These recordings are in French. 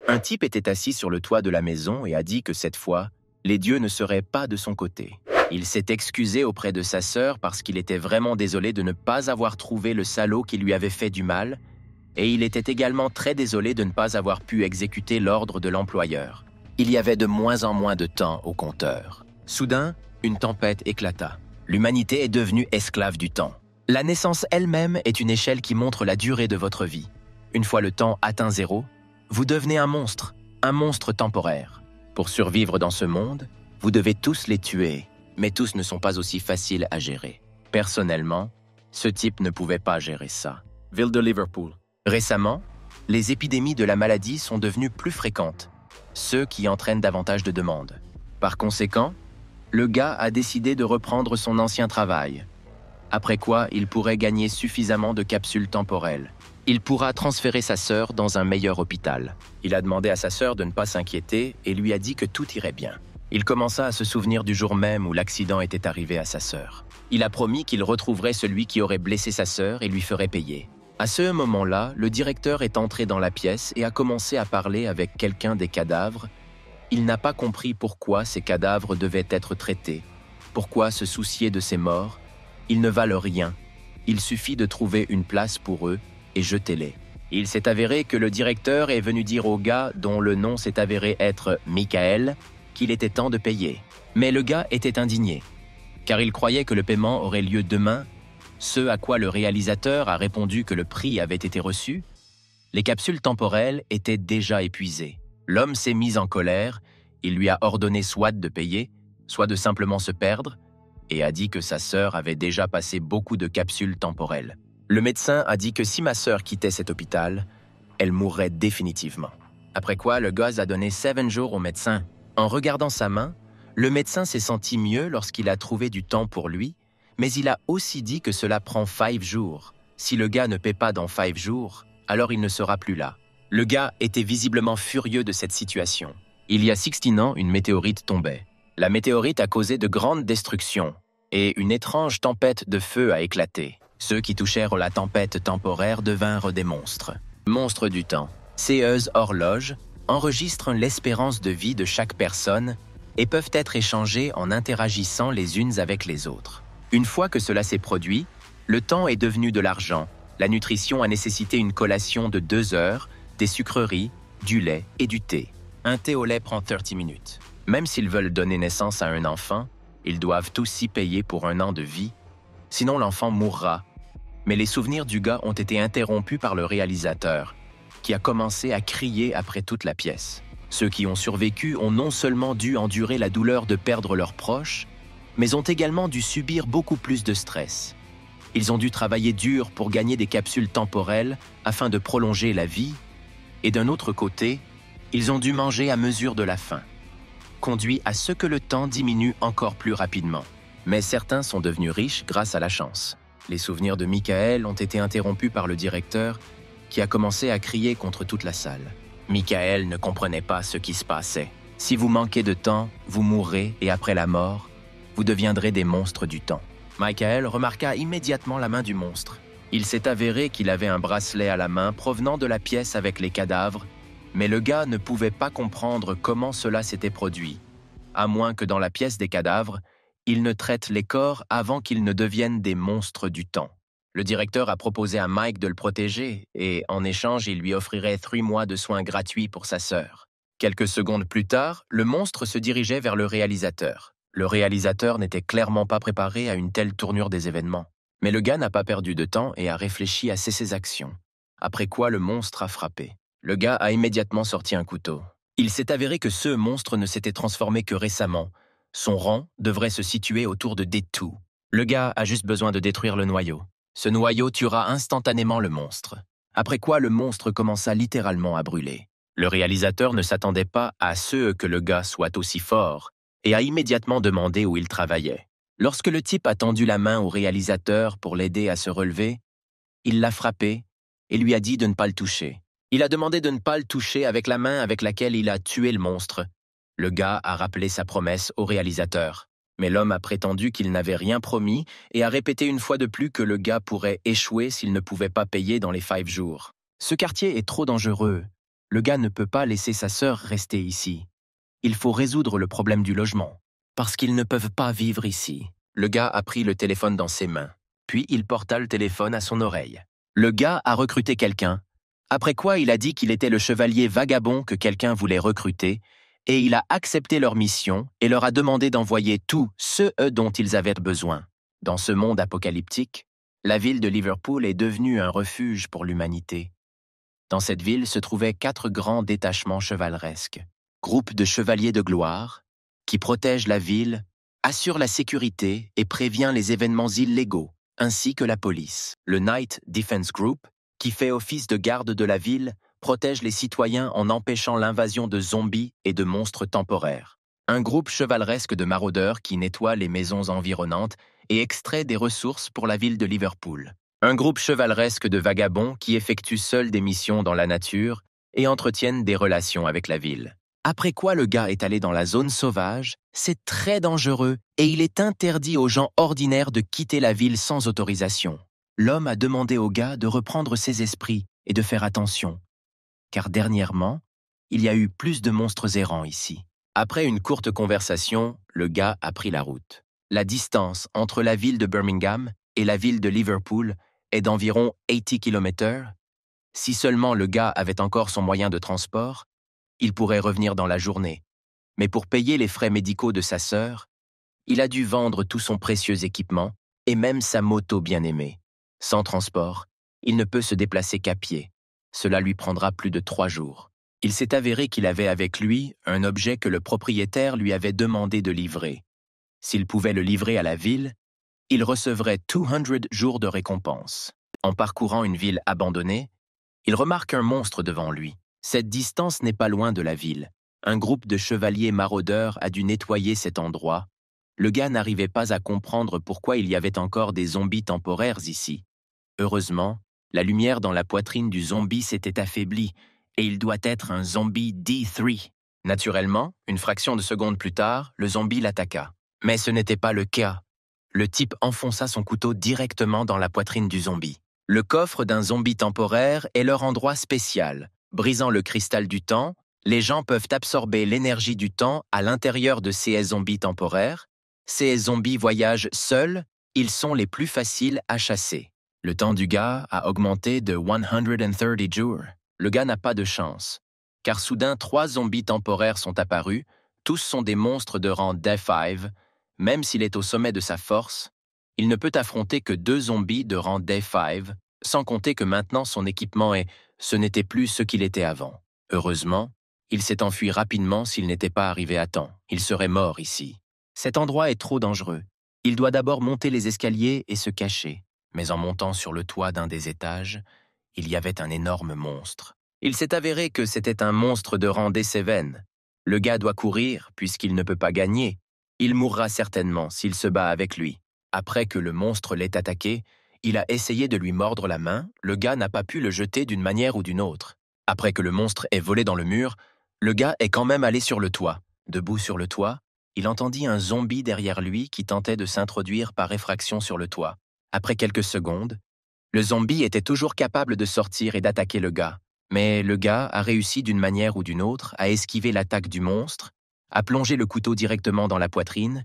Un type était assis sur le toit de la maison et a dit que cette fois, les dieux ne seraient pas de son côté. Il s'est excusé auprès de sa sœur parce qu'il était vraiment désolé de ne pas avoir trouvé le salaud qui lui avait fait du mal, et il était également très désolé de ne pas avoir pu exécuter l'ordre de l'employeur. Il y avait de moins en moins de temps au compteur. Soudain, une tempête éclata. L'humanité est devenue esclave du temps. La naissance elle-même est une échelle qui montre la durée de votre vie. Une fois le temps atteint zéro, vous devenez un monstre temporaire. Pour survivre dans ce monde, vous devez tous les tuer, mais tous ne sont pas aussi faciles à gérer. Personnellement, ce type ne pouvait pas gérer ça. Ville de Liverpool. Récemment, les épidémies de la maladie sont devenues plus fréquentes, ce qui entraîne davantage de demandes. Par conséquent, le gars a décidé de reprendre son ancien travail, après quoi il pourrait gagner suffisamment de capsules temporelles. Il pourra transférer sa sœur dans un meilleur hôpital. Il a demandé à sa sœur de ne pas s'inquiéter et lui a dit que tout irait bien. Il commença à se souvenir du jour même où l'accident était arrivé à sa sœur. Il a promis qu'il retrouverait celui qui aurait blessé sa sœur et lui ferait payer. À ce moment-là, le directeur est entré dans la pièce et a commencé à parler avec quelqu'un des cadavres. Il n'a pas compris pourquoi ces cadavres devaient être traités, pourquoi se soucier de ces morts. Ils ne valent rien. Il suffit de trouver une place pour eux et jetez-les. Il s'est avéré que le directeur est venu dire au gars, dont le nom s'est avéré être Michael, qu'il était temps de payer. Mais le gars était indigné, car il croyait que le paiement aurait lieu demain, ce à quoi le réalisateur a répondu que le prix avait été reçu. Les capsules temporelles étaient déjà épuisées. L'homme s'est mis en colère, il lui a ordonné soit de payer, soit de simplement se perdre, et a dit que sa sœur avait déjà passé beaucoup de capsules temporelles. Le médecin a dit que si ma sœur quittait cet hôpital, elle mourrait définitivement. Après quoi, le gars a donné 7 jours au médecin. En regardant sa main, le médecin s'est senti mieux lorsqu'il a trouvé du temps pour lui, mais il a aussi dit que cela prend 5 jours. Si le gars ne paie pas dans 5 jours, alors il ne sera plus là. Le gars était visiblement furieux de cette situation. Il y a 16 ans, une météorite tombait. La météorite a causé de grandes destructions et une étrange tempête de feu a éclaté. Ceux qui touchèrent la tempête temporaire devinrent des monstres. Monstres du temps. Ces horloges enregistrent l'espérance de vie de chaque personne et peuvent être échangées en interagissant les unes avec les autres. Une fois que cela s'est produit, le temps est devenu de l'argent. La nutrition a nécessité une collation de 2 heures, des sucreries, du lait et du thé. Un thé au lait prend 30 minutes. Même s'ils veulent donner naissance à un enfant, ils doivent aussi payer pour 1 an de vie, sinon l'enfant mourra. Mais les souvenirs du gars ont été interrompus par le réalisateur, qui a commencé à crier après toute la pièce. Ceux qui ont survécu ont non seulement dû endurer la douleur de perdre leurs proches, mais ont également dû subir beaucoup plus de stress. Ils ont dû travailler dur pour gagner des capsules temporelles afin de prolonger la vie, et d'un autre côté, ils ont dû manger à mesure de la faim, conduit à ce que le temps diminue encore plus rapidement. Mais certains sont devenus riches grâce à la chance. Les souvenirs de Michael ont été interrompus par le directeur qui a commencé à crier contre toute la salle. Michael ne comprenait pas ce qui se passait. Si vous manquez de temps, vous mourrez et après la mort, vous deviendrez des monstres du temps. Michael remarqua immédiatement la main du monstre. Il s'est avéré qu'il avait un bracelet à la main provenant de la pièce avec les cadavres, mais le gars ne pouvait pas comprendre comment cela s'était produit, à moins que dans la pièce des cadavres, il ne traite les corps avant qu'ils ne deviennent des monstres du temps. Le directeur a proposé à Mike de le protéger et, en échange, il lui offrirait 3 mois de soins gratuits pour sa sœur. Quelques secondes plus tard, le monstre se dirigeait vers le réalisateur. Le réalisateur n'était clairement pas préparé à une telle tournure des événements. Mais le gars n'a pas perdu de temps et a réfléchi à ses actions. Après quoi, le monstre a frappé. Le gars a immédiatement sorti un couteau. Il s'est avéré que ce monstre ne s'était transformé que récemment. Son rang devrait se situer autour de D2. Le gars a juste besoin de détruire le noyau. Ce noyau tuera instantanément le monstre. Après quoi, le monstre commença littéralement à brûler. Le réalisateur ne s'attendait pas à ce que le gars soit aussi fort et a immédiatement demandé où il travaillait. Lorsque le type a tendu la main au réalisateur pour l'aider à se relever, il l'a frappé et lui a dit de ne pas le toucher. Il a demandé de ne pas le toucher avec la main avec laquelle il a tué le monstre. Le gars a rappelé sa promesse au réalisateur. Mais l'homme a prétendu qu'il n'avait rien promis et a répété une fois de plus que le gars pourrait échouer s'il ne pouvait pas payer dans les 5 jours. Ce quartier est trop dangereux. Le gars ne peut pas laisser sa sœur rester ici. Il faut résoudre le problème du logement. Parce qu'ils ne peuvent pas vivre ici. Le gars a pris le téléphone dans ses mains. Puis il porta le téléphone à son oreille. Le gars a recruté quelqu'un. Après quoi, il a dit qu'il était le chevalier vagabond que quelqu'un voulait recruter, et il a accepté leur mission et leur a demandé d'envoyer tous ceux dont ils avaient besoin. Dans ce monde apocalyptique, la ville de Liverpool est devenue un refuge pour l'humanité. Dans cette ville se trouvaient 4 grands détachements chevaleresques, groupes de chevaliers de gloire, qui protègent la ville, assurent la sécurité et prévient les événements illégaux, ainsi que la police. Le Night Defense Group, qui fait office de garde de la ville, protège les citoyens en empêchant l'invasion de zombies et de monstres temporaires. Un groupe chevaleresque de maraudeurs qui nettoie les maisons environnantes et extrait des ressources pour la ville de Liverpool. Un groupe chevaleresque de vagabonds qui effectuent seuls des missions dans la nature et entretiennent des relations avec la ville. Après quoi le gars est allé dans la zone sauvage, c'est très dangereux et il est interdit aux gens ordinaires de quitter la ville sans autorisation. L'homme a demandé au gars de reprendre ses esprits et de faire attention, car dernièrement, il y a eu plus de monstres errants ici. Après une courte conversation, le gars a pris la route. La distance entre la ville de Birmingham et la ville de Liverpool est d'environ 80 km. Si seulement le gars avait encore son moyen de transport, il pourrait revenir dans la journée. Mais pour payer les frais médicaux de sa sœur, il a dû vendre tout son précieux équipement et même sa moto bien-aimée. Sans transport, il ne peut se déplacer qu'à pied. Cela lui prendra plus de 3 jours. Il s'est avéré qu'il avait avec lui un objet que le propriétaire lui avait demandé de livrer. S'il pouvait le livrer à la ville, il recevrait 200 jours de récompense. En parcourant une ville abandonnée, il remarque un monstre devant lui. Cette distance n'est pas loin de la ville. Un groupe de chevaliers maraudeurs a dû nettoyer cet endroit. Le gars n'arrivait pas à comprendre pourquoi il y avait encore des zombies temporaires ici. Heureusement, la lumière dans la poitrine du zombie s'était affaiblie et il doit être un zombie D3. Naturellement, une fraction de seconde plus tard, le zombie l'attaqua. Mais ce n'était pas le cas. Le type enfonça son couteau directement dans la poitrine du zombie. Le coffre d'un zombie temporaire est leur endroit spécial. Brisant le cristal du temps, les gens peuvent absorber l'énergie du temps à l'intérieur de ces zombies temporaires. Ces zombies voyagent seuls, ils sont les plus faciles à chasser. Le temps du gars a augmenté de 130 jours. Le gars n'a pas de chance, car soudain 3 zombies temporaires sont apparus, tous sont des monstres de rang D5. Même s'il est au sommet de sa force, il ne peut affronter que 2 zombies de rang D5, sans compter que maintenant son équipement ce n'était plus ce qu'il était avant. Heureusement, il s'est enfui rapidement s'il n'était pas arrivé à temps. Il serait mort ici. Cet endroit est trop dangereux. Il doit d'abord monter les escaliers et se cacher. Mais en montant sur le toit d'un des étages, il y avait un énorme monstre. Il s'est avéré que c'était un monstre de rang D7. Le gars doit courir puisqu'il ne peut pas gagner. Il mourra certainement s'il se bat avec lui. Après que le monstre l'ait attaqué, il a essayé de lui mordre la main. Le gars n'a pas pu le jeter d'une manière ou d'une autre. Après que le monstre ait volé dans le mur, le gars est quand même allé sur le toit. Debout sur le toit, il entendit un zombie derrière lui qui tentait de s'introduire par effraction sur le toit. Après quelques secondes, le zombie était toujours capable de sortir et d'attaquer le gars. Mais le gars a réussi d'une manière ou d'une autre à esquiver l'attaque du monstre, a plongé le couteau directement dans la poitrine,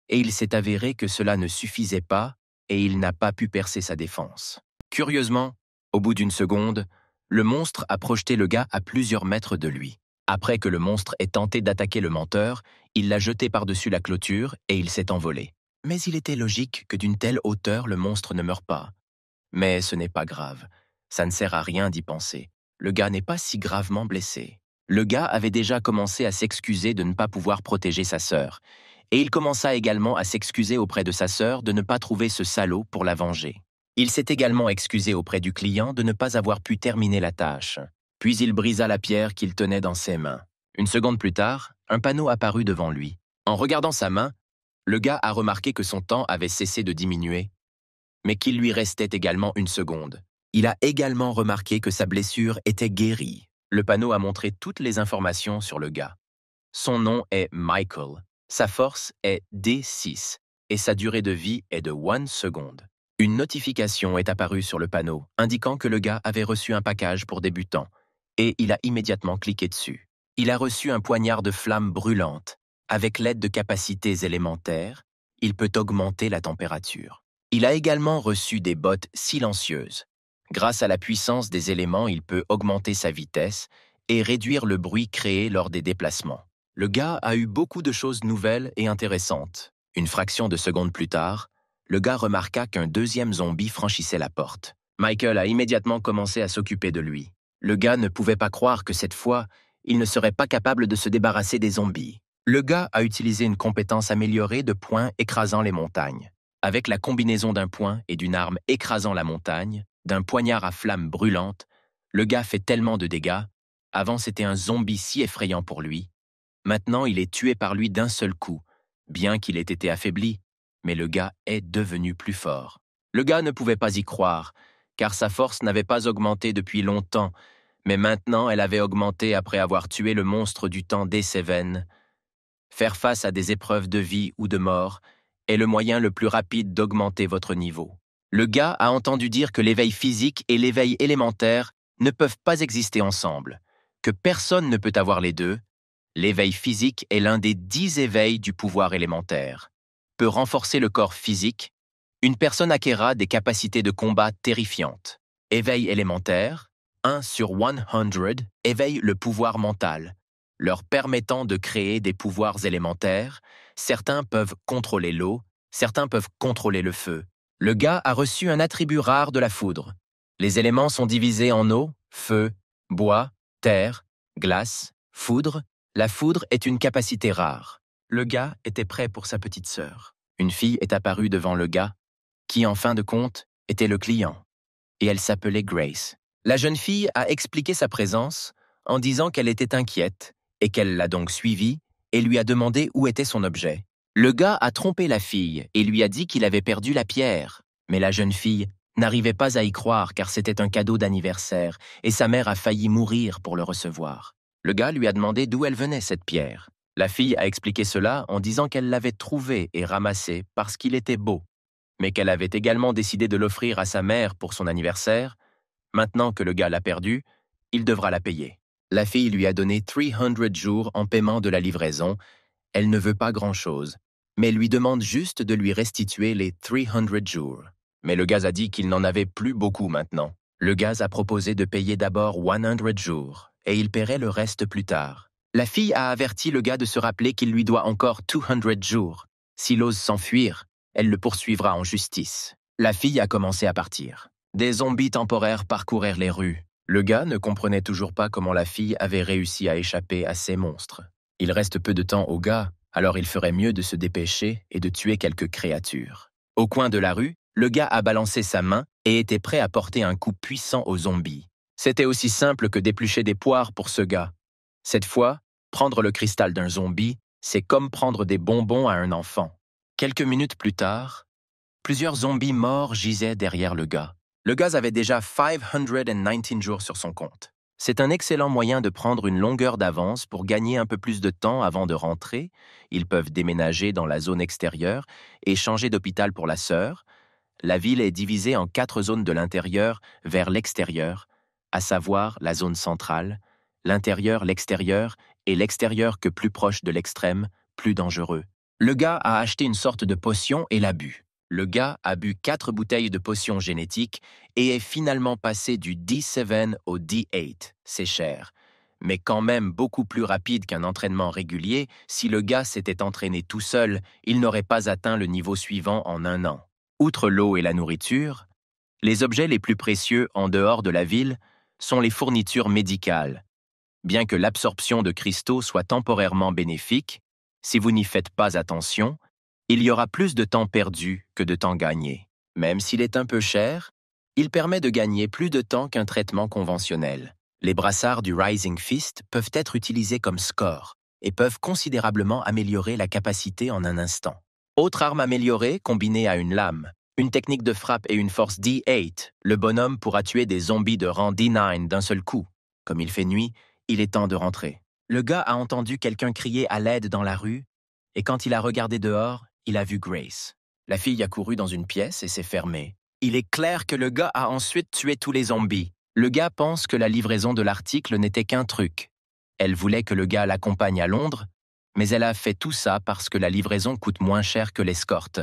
et il s'est avéré que cela ne suffisait pas et il n'a pas pu percer sa défense. Curieusement, au bout d'une seconde, le monstre a projeté le gars à plusieurs mètres de lui. Après que le monstre ait tenté d'attaquer le menteur, il l'a jeté par-dessus la clôture et il s'est envolé. Mais il était logique que d'une telle hauteur, le monstre ne meure pas. Mais ce n'est pas grave, ça ne sert à rien d'y penser. Le gars n'est pas si gravement blessé. Le gars avait déjà commencé à s'excuser de ne pas pouvoir protéger sa sœur, et il commença également à s'excuser auprès de sa sœur de ne pas trouver ce salaud pour la venger. Il s'est également excusé auprès du client de ne pas avoir pu terminer la tâche. Puis il brisa la pierre qu'il tenait dans ses mains. Une seconde plus tard, un panneau apparut devant lui. En regardant sa main, le gars a remarqué que son temps avait cessé de diminuer, mais qu'il lui restait également une seconde. Il a également remarqué que sa blessure était guérie. Le panneau a montré toutes les informations sur le gars. Son nom est Michael, sa force est D6 et sa durée de vie est de 1 seconde. Une notification est apparue sur le panneau indiquant que le gars avait reçu un package pour débutants et il a immédiatement cliqué dessus. Il a reçu un poignard de flamme brûlante. Avec l'aide de capacités élémentaires, il peut augmenter la température. Il a également reçu des bottes silencieuses. Grâce à la puissance des éléments, il peut augmenter sa vitesse et réduire le bruit créé lors des déplacements. Le gars a eu beaucoup de choses nouvelles et intéressantes. Une fraction de seconde plus tard, le gars remarqua qu'un deuxième zombie franchissait la porte. Michael a immédiatement commencé à s'occuper de lui. Le gars ne pouvait pas croire que cette fois, il ne serait pas capable de se débarrasser des zombies. Le gars a utilisé une compétence améliorée de poing écrasant les montagnes. Avec la combinaison d'un poing et d'une arme écrasant la montagne, d'un poignard à flamme brûlante, le gars fait tellement de dégâts. Avant, c'était un zombie si effrayant pour lui. Maintenant, il est tué par lui d'un seul coup, bien qu'il ait été affaibli, mais le gars est devenu plus fort. Le gars ne pouvait pas y croire, car sa force n'avait pas augmenté depuis longtemps, mais maintenant elle avait augmenté après avoir tué le monstre du temps des Cévennes. Faire face à des épreuves de vie ou de mort est le moyen le plus rapide d'augmenter votre niveau. Le gars a entendu dire que l'éveil physique et l'éveil élémentaire ne peuvent pas exister ensemble, que personne ne peut avoir les deux. L'éveil physique est l'un des 10 éveils du pouvoir élémentaire. Peut renforcer le corps physique, une personne acquérera des capacités de combat terrifiantes. Éveil élémentaire, 1 sur 100, éveille le pouvoir mental, leur permettant de créer des pouvoirs élémentaires. Certains peuvent contrôler l'eau, certains peuvent contrôler le feu. Le gars a reçu un attribut rare de la foudre. Les éléments sont divisés en eau, feu, bois, terre, glace, foudre. La foudre est une capacité rare. Le gars était prêt pour sa petite sœur. Une fille est apparue devant le gars, qui, en fin de compte, était le client. Et elle s'appelait Grace. La jeune fille a expliqué sa présence en disant qu'elle était inquiète et qu'elle l'a donc suivie et lui a demandé où était son objet. Le gars a trompé la fille et lui a dit qu'il avait perdu la pierre. Mais la jeune fille n'arrivait pas à y croire car c'était un cadeau d'anniversaire et sa mère a failli mourir pour le recevoir. Le gars lui a demandé d'où elle venait cette pierre. La fille a expliqué cela en disant qu'elle l'avait trouvé et ramassé parce qu'il était beau, mais qu'elle avait également décidé de l'offrir à sa mère pour son anniversaire. Maintenant que le gars l'a perdue, il devra la payer. La fille lui a donné 300 jours en paiement de la livraison. Elle ne veut pas grand-chose, mais lui demande juste de lui restituer les 300 jours. Mais le gars a dit qu'il n'en avait plus beaucoup maintenant. Le gars a proposé de payer d'abord 100 jours, et il paierait le reste plus tard. La fille a averti le gars de se rappeler qu'il lui doit encore 200 jours. S'il ose s'enfuir, elle le poursuivra en justice. La fille a commencé à partir. Des zombies temporaires parcourèrent les rues. Le gars ne comprenait toujours pas comment la fille avait réussi à échapper à ces monstres. Il reste peu de temps au gars, alors il ferait mieux de se dépêcher et de tuer quelques créatures. Au coin de la rue, le gars a balancé sa main et était prêt à porter un coup puissant aux zombies. C'était aussi simple que d'éplucher des poires pour ce gars. Cette fois, prendre le cristal d'un zombie, c'est comme prendre des bonbons à un enfant. Quelques minutes plus tard, plusieurs zombies morts gisaient derrière le gars. Le gars avait déjà 519 jours sur son compte. C'est un excellent moyen de prendre une longueur d'avance pour gagner un peu plus de temps avant de rentrer. Ils peuvent déménager dans la zone extérieure et changer d'hôpital pour la sœur. La ville est divisée en 4 zones de l'intérieur vers l'extérieur, à savoir la zone centrale, l'intérieur, l'extérieur et l'extérieur que plus proche de l'extrême, plus dangereux. Le gars a acheté une sorte de potion et l'a bu. Le gars a bu 4 bouteilles de potion génétique et est finalement passé du D7 au D8. C'est cher, mais quand même beaucoup plus rapide qu'un entraînement régulier. Si le gars s'était entraîné tout seul, il n'aurait pas atteint le niveau suivant en 1 an. Outre l'eau et la nourriture, les objets les plus précieux en dehors de la ville sont les fournitures médicales. Bien que l'absorption de cristaux soit temporairement bénéfique, si vous n'y faites pas attention, il y aura plus de temps perdu que de temps gagné. Même s'il est un peu cher, il permet de gagner plus de temps qu'un traitement conventionnel. Les brassards du Rising Fist peuvent être utilisés comme score et peuvent considérablement améliorer la capacité en un instant. Autre arme améliorée combinée à une lame, une technique de frappe et une force D8, le bonhomme pourra tuer des zombies de rang D9 d'un seul coup. Comme il fait nuit, il est temps de rentrer. Le gars a entendu quelqu'un crier à l'aide dans la rue, et quand il a regardé dehors, il a vu Grace. La fille a couru dans une pièce et s'est fermée. Il est clair que le gars a ensuite tué tous les zombies. Le gars pense que la livraison de l'article n'était qu'un truc. Elle voulait que le gars l'accompagne à Londres, mais elle a fait tout ça parce que la livraison coûte moins cher que l'escorte.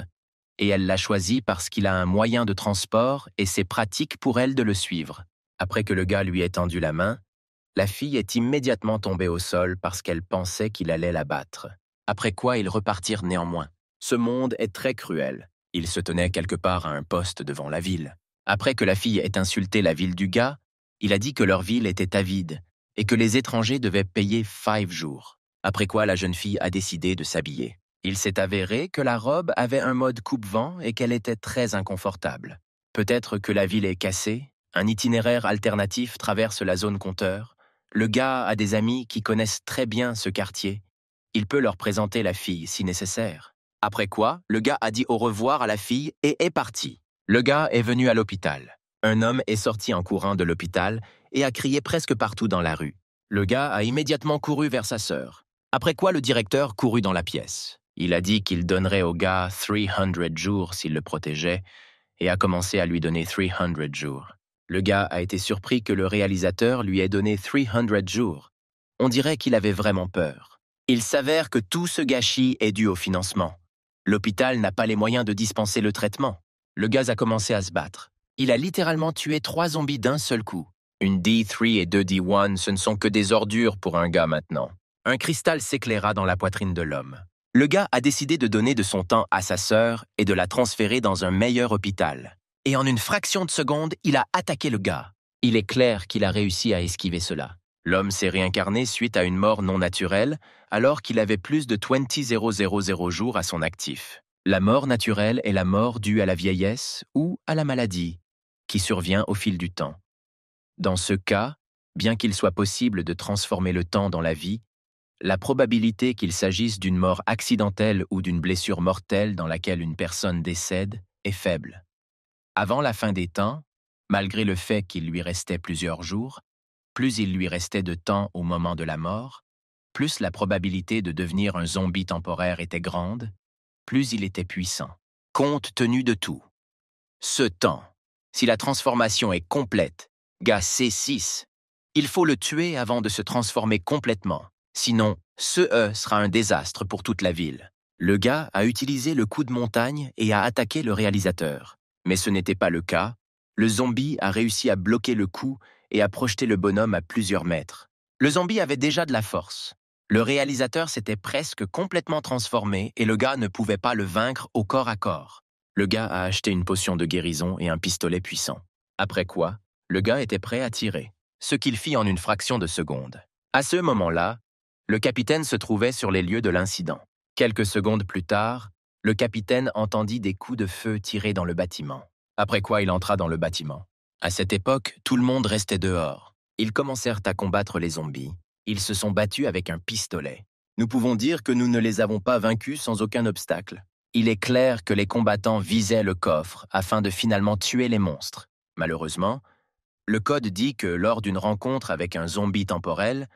Et elle l'a choisi parce qu'il a un moyen de transport et c'est pratique pour elle de le suivre. Après que le gars lui ait tendu la main, la fille est immédiatement tombée au sol parce qu'elle pensait qu'il allait la battre. Après quoi, ils repartirent néanmoins. Ce monde est très cruel. Ils se tenaient quelque part à un poste devant la ville. Après que la fille ait insulté la ville du gars, il a dit que leur ville était avide et que les étrangers devaient payer 5 jours. Après quoi, la jeune fille a décidé de s'habiller. Il s'est avéré que la robe avait un mode coupe-vent et qu'elle était très inconfortable. Peut-être que la ville est cassée, un itinéraire alternatif traverse la zone compteur. Le gars a des amis qui connaissent très bien ce quartier. Il peut leur présenter la fille si nécessaire. Après quoi, le gars a dit au revoir à la fille et est parti. Le gars est venu à l'hôpital. Un homme est sorti en courant de l'hôpital et a crié presque partout dans la rue. Le gars a immédiatement couru vers sa sœur. Après quoi, le directeur courut dans la pièce. Il a dit qu'il donnerait au gars 300 jours s'il le protégeait et a commencé à lui donner 300 jours. Le gars a été surpris que le réalisateur lui ait donné 300 jours. On dirait qu'il avait vraiment peur. Il s'avère que tout ce gâchis est dû au financement. L'hôpital n'a pas les moyens de dispenser le traitement. Le gars a commencé à se battre. Il a littéralement tué 3 zombies d'un seul coup. Une D3 et 2 D1, ce ne sont que des ordures pour un gars maintenant. Un cristal s'éclaira dans la poitrine de l'homme. Le gars a décidé de donner de son temps à sa sœur et de la transférer dans un meilleur hôpital. Et en une fraction de seconde, il a attaqué le gars. Il est clair qu'il a réussi à esquiver cela. L'homme s'est réincarné suite à une mort non naturelle, alors qu'il avait plus de 20,000 jours à son actif. La mort naturelle est la mort due à la vieillesse ou à la maladie, qui survient au fil du temps. Dans ce cas, bien qu'il soit possible de transformer le temps dans la vie, la probabilité qu'il s'agisse d'une mort accidentelle ou d'une blessure mortelle dans laquelle une personne décède est faible. Avant la fin des temps, malgré le fait qu'il lui restait plusieurs jours, plus il lui restait de temps au moment de la mort, plus la probabilité de devenir un zombie temporaire était grande, plus il était puissant. Compte tenu de tout. Ce temps, si la transformation est complète, gars C6, il faut le tuer avant de se transformer complètement. Sinon, ce sera un désastre pour toute la ville. Le gars a utilisé le coup de montagne et a attaqué le réalisateur. Mais ce n'était pas le cas. Le zombie a réussi à bloquer le coup et a projeté le bonhomme à plusieurs mètres. Le zombie avait déjà de la force. Le réalisateur s'était presque complètement transformé et le gars ne pouvait pas le vaincre au corps à corps. Le gars a acheté une potion de guérison et un pistolet puissant. Après quoi, le gars était prêt à tirer, ce qu'il fit en une fraction de seconde. À ce moment-là, le capitaine se trouvait sur les lieux de l'incident. Quelques secondes plus tard, le capitaine entendit des coups de feu tirés dans le bâtiment. Après quoi, il entra dans le bâtiment. À cette époque, tout le monde restait dehors. Ils commencèrent à combattre les zombies. Ils se sont battus avec un pistolet. Nous pouvons dire que nous ne les avons pas vaincus sans aucun obstacle. Il est clair que les combattants visaient le coffre afin de finalement tuer les monstres. Malheureusement, le code dit que lors d'une rencontre avec un zombie temporel,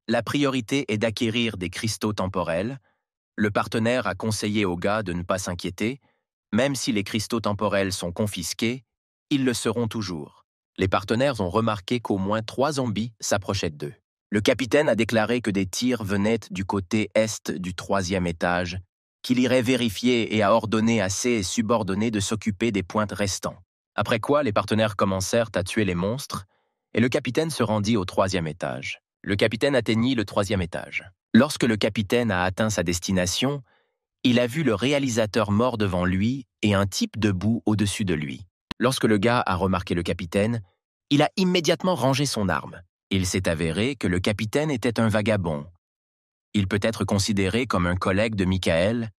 la priorité est d'acquérir des cristaux temporels. Le partenaire a conseillé au gars de ne pas s'inquiéter. Même si les cristaux temporels sont confisqués, ils le seront toujours. Les partenaires ont remarqué qu'au moins 3 zombies s'approchaient d'eux. Le capitaine a déclaré que des tirs venaient du côté est du 3e étage, qu'il irait vérifier et a ordonné à ses subordonnés de s'occuper des points restants. Après quoi, les partenaires commencèrent à tuer les monstres et le capitaine se rendit au 3e étage. Le capitaine atteignit le 3e étage. Lorsque le capitaine a atteint sa destination, il a vu le réalisateur mort devant lui et un type debout au-dessus de lui. Lorsque le gars a remarqué le capitaine, il a immédiatement rangé son arme. Il s'est avéré que le capitaine était un vagabond. Il peut être considéré comme un collègue de Michael.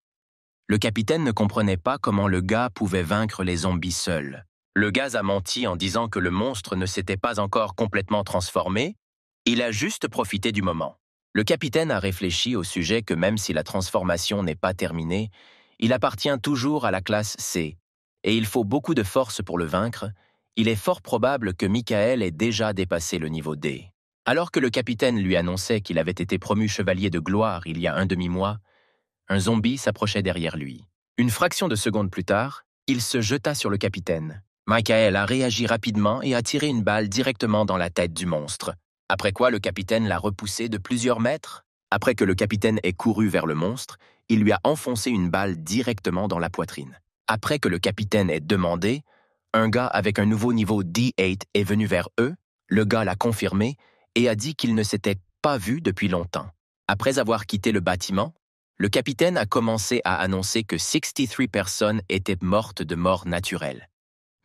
Le capitaine ne comprenait pas comment le gars pouvait vaincre les zombies seul. Le gars a menti en disant que le monstre ne s'était pas encore complètement transformé. Il a juste profité du moment. Le capitaine a réfléchi au sujet que même si la transformation n'est pas terminée, il appartient toujours à la classe C, et il faut beaucoup de force pour le vaincre. Il est fort probable que Michael ait déjà dépassé le niveau D. Alors que le capitaine lui annonçait qu'il avait été promu chevalier de gloire il y a un demi-mois, un zombie s'approchait derrière lui. Une fraction de seconde plus tard, il se jeta sur le capitaine. Michael a réagi rapidement et a tiré une balle directement dans la tête du monstre, après quoi le capitaine l'a repoussé de plusieurs mètres. Après que le capitaine ait couru vers le monstre, il lui a enfoncé une balle directement dans la poitrine. Après que le capitaine ait demandé, un gars avec un nouveau niveau D8 est venu vers eux, le gars l'a confirmé et a dit qu'il ne s'était pas vu depuis longtemps. Après avoir quitté le bâtiment, le capitaine a commencé à annoncer que 63 personnes étaient mortes de mort naturelle,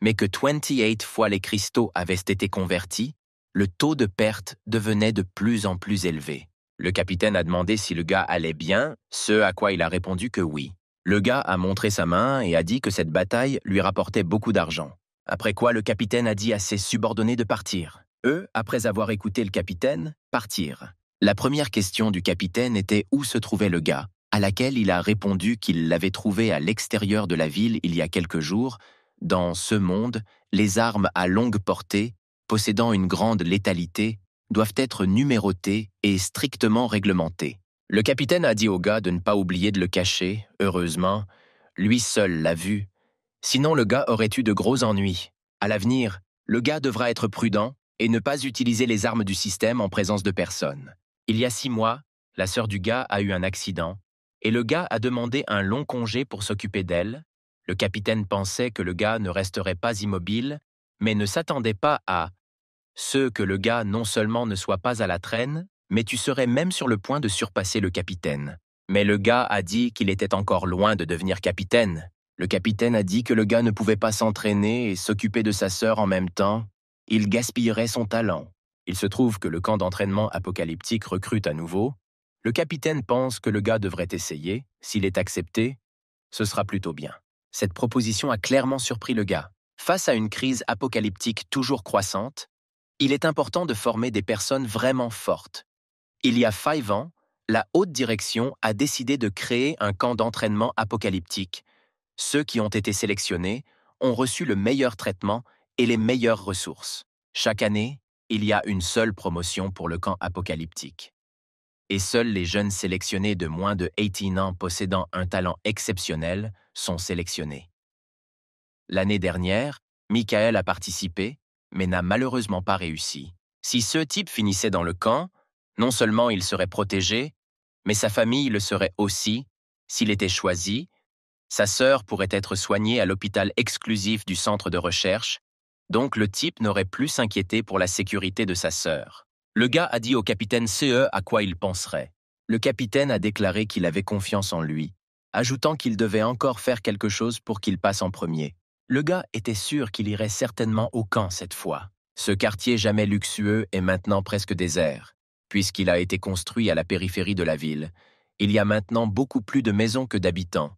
mais que 28 fois les cristaux avaient été convertis, le taux de perte devenait de plus en plus élevé. Le capitaine a demandé si le gars allait bien, ce à quoi il a répondu que oui. Le gars a montré sa main et a dit que cette bataille lui rapportait beaucoup d'argent. Après quoi, le capitaine a dit à ses subordonnés de partir. Eux, après avoir écouté le capitaine, partirent. La première question du capitaine était où se trouvait le gars, à laquelle il a répondu qu'il l'avait trouvé à l'extérieur de la ville il y a quelques jours. Dans ce monde, les armes à longue portée, possédant une grande létalité, doivent être numérotées et strictement réglementées. Le capitaine a dit au gars de ne pas oublier de le cacher, heureusement. Lui seul l'a vu. Sinon, le gars aurait eu de gros ennuis. À l'avenir, le gars devra être prudent et ne pas utiliser les armes du système en présence de personne. Il y a 6 mois, la sœur du gars a eu un accident et le gars a demandé un long congé pour s'occuper d'elle. Le capitaine pensait que le gars ne resterait pas immobile, mais ne s'attendait pas à ce que le gars non seulement ne soit pas à la traîne, mais tu serais même sur le point de surpasser le capitaine. Mais le gars a dit qu'il était encore loin de devenir capitaine. Le capitaine a dit que le gars ne pouvait pas s'entraîner et s'occuper de sa sœur en même temps. Il gaspillerait son talent. Il se trouve que le camp d'entraînement apocalyptique recrute à nouveau. Le capitaine pense que le gars devrait essayer. S'il est accepté, ce sera plutôt bien. Cette proposition a clairement surpris le gars. Face à une crise apocalyptique toujours croissante, il est important de former des personnes vraiment fortes. Il y a 5 ans, la haute direction a décidé de créer un camp d'entraînement apocalyptique. Ceux qui ont été sélectionnés ont reçu le meilleur traitement et les meilleures ressources. Chaque année, il y a une seule promotion pour le camp apocalyptique. Et seuls les jeunes sélectionnés de moins de 18 ans possédant un talent exceptionnel sont sélectionnés. L'année dernière, Michael a participé, mais n'a malheureusement pas réussi. Si ce type finissait dans le camp, non seulement il serait protégé, mais sa famille le serait aussi. S'il était choisi, sa sœur pourrait être soignée à l'hôpital exclusif du centre de recherche, donc le type n'aurait plus s'inquiéter pour la sécurité de sa sœur. Le gars a dit au capitaine CE à quoi il penserait. Le capitaine a déclaré qu'il avait confiance en lui, ajoutant qu'il devait encore faire quelque chose pour qu'il passe en premier. Le gars était sûr qu'il irait certainement au camp cette fois. Ce quartier jamais luxueux est maintenant presque désert, puisqu'il a été construit à la périphérie de la ville. Il y a maintenant beaucoup plus de maisons que d'habitants.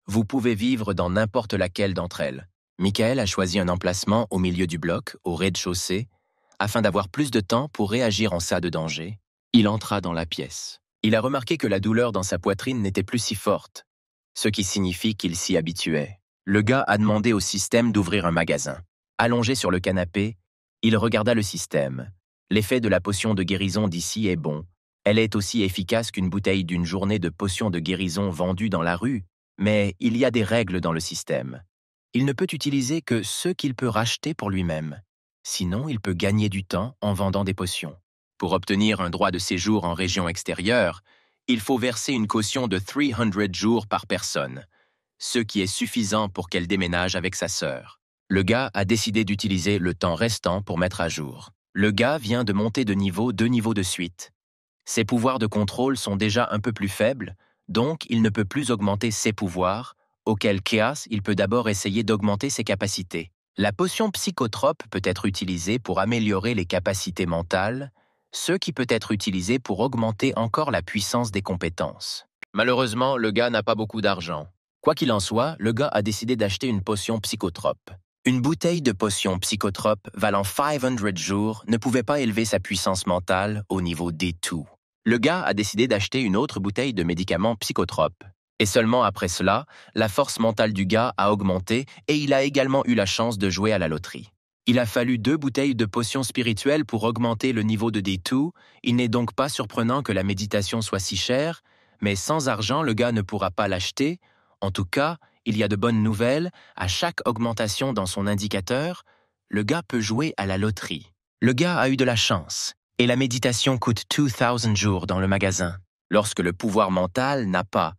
Vous pouvez vivre dans n'importe laquelle d'entre elles. Michael a choisi un emplacement au milieu du bloc, au rez-de-chaussée, afin d'avoir plus de temps pour réagir en cas de danger. Il entra dans la pièce. Il a remarqué que la douleur dans sa poitrine n'était plus si forte, ce qui signifie qu'il s'y habituait. Le gars a demandé au système d'ouvrir un magasin. Allongé sur le canapé, il regarda le système. L'effet de la potion de guérison d'ici est bon. Elle est aussi efficace qu'une bouteille d'une journée de potion de guérison vendue dans la rue, mais il y a des règles dans le système. Il ne peut utiliser que ce qu'il peut racheter pour lui-même. Sinon, il peut gagner du temps en vendant des potions. Pour obtenir un droit de séjour en région extérieure, il faut verser une caution de 300 jours par personne, ce qui est suffisant pour qu'elle déménage avec sa sœur. Le gars a décidé d'utiliser le temps restant pour mettre à jour. Le gars vient de monter de niveau 2 niveaux de suite. Ses pouvoirs de contrôle sont déjà un peu plus faibles, donc il ne peut plus augmenter ses pouvoirs, auquel Chaos il peut d'abord essayer d'augmenter ses capacités. La potion psychotrope peut être utilisée pour améliorer les capacités mentales, ce qui peut être utilisé pour augmenter encore la puissance des compétences. Malheureusement, le gars n'a pas beaucoup d'argent. Quoi qu'il en soit, le gars a décidé d'acheter une potion psychotrope. Une bouteille de potion psychotrope valant 500 jours ne pouvait pas élever sa puissance mentale au niveau D2. Le gars a décidé d'acheter une autre bouteille de médicaments psychotropes. Et seulement après cela, la force mentale du gars a augmenté et il a également eu la chance de jouer à la loterie. Il a fallu 2 bouteilles de potions spirituelles pour augmenter le niveau de D2. Il n'est donc pas surprenant que la méditation soit si chère, mais sans argent, le gars ne pourra pas l'acheter. En tout cas, Il y a de bonnes nouvelles, à chaque augmentation dans son indicateur, le gars peut jouer à la loterie. Le gars a eu de la chance, et la méditation coûte 2000 jours dans le magasin. Lorsque le pouvoir mental n'a pas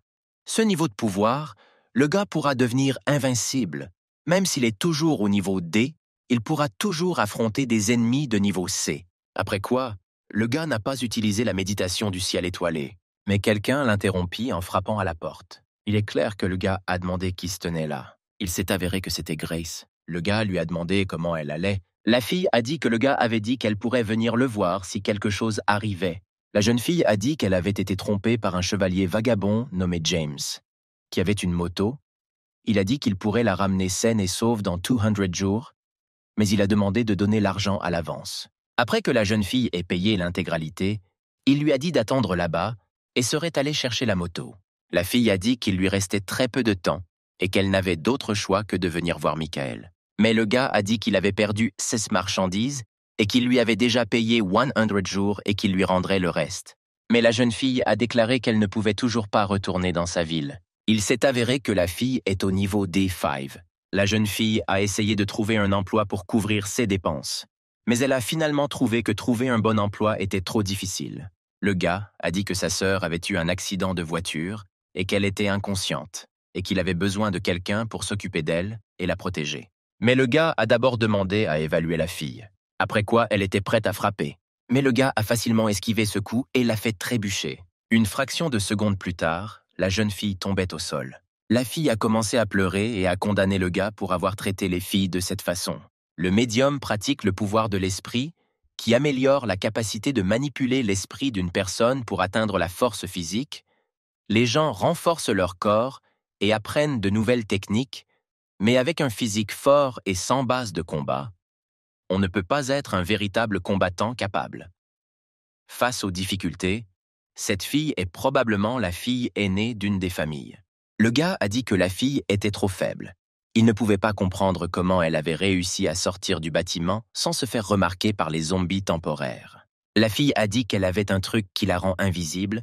ce niveau de pouvoir, le gars pourra devenir invincible. Même s'il est toujours au niveau D, il pourra toujours affronter des ennemis de niveau C. Après quoi, le gars n'a pas utilisé la méditation du ciel étoilé, mais quelqu'un l'interrompit en frappant à la porte. Il est clair que le gars a demandé qui se tenait là. Il s'est avéré que c'était Grace. Le gars lui a demandé comment elle allait. La fille a dit que le gars avait dit qu'elle pourrait venir le voir si quelque chose arrivait. La jeune fille a dit qu'elle avait été trompée par un chevalier vagabond nommé James, qui avait une moto. Il a dit qu'il pourrait la ramener saine et sauve dans 200 jours, mais il a demandé de donner l'argent à l'avance. Après que la jeune fille ait payé l'intégralité, il lui a dit d'attendre là-bas et serait allé chercher la moto. La fille a dit qu'il lui restait très peu de temps et qu'elle n'avait d'autre choix que de venir voir Michael. Mais le gars a dit qu'il avait perdu 16 marchandises et qu'il lui avait déjà payé 100 jours et qu'il lui rendrait le reste. Mais la jeune fille a déclaré qu'elle ne pouvait toujours pas retourner dans sa ville. Il s'est avéré que la fille est au niveau D5. La jeune fille a essayé de trouver un emploi pour couvrir ses dépenses. Mais elle a finalement trouvé que trouver un bon emploi était trop difficile. Le gars a dit que sa sœur avait eu un accident de voiture et qu'elle était inconsciente, et qu'il avait besoin de quelqu'un pour s'occuper d'elle et la protéger. Mais le gars a d'abord demandé à évaluer la fille, après quoi elle était prête à frapper. Mais le gars a facilement esquivé ce coup et l'a fait trébucher. Une fraction de seconde plus tard, la jeune fille tombait au sol. La fille a commencé à pleurer et a condamné le gars pour avoir traité les filles de cette façon. Le médium pratique le pouvoir de l'esprit qui améliore la capacité de manipuler l'esprit d'une personne pour atteindre la force physique. Les gens renforcent leur corps et apprennent de nouvelles techniques, mais avec un physique fort et sans base de combat, on ne peut pas être un véritable combattant capable. Face aux difficultés, cette fille est probablement la fille aînée d'une des familles. Le gars a dit que la fille était trop faible. Il ne pouvait pas comprendre comment elle avait réussi à sortir du bâtiment sans se faire remarquer par les zombies temporaires. La fille a dit qu'elle avait un truc qui la rend invisible,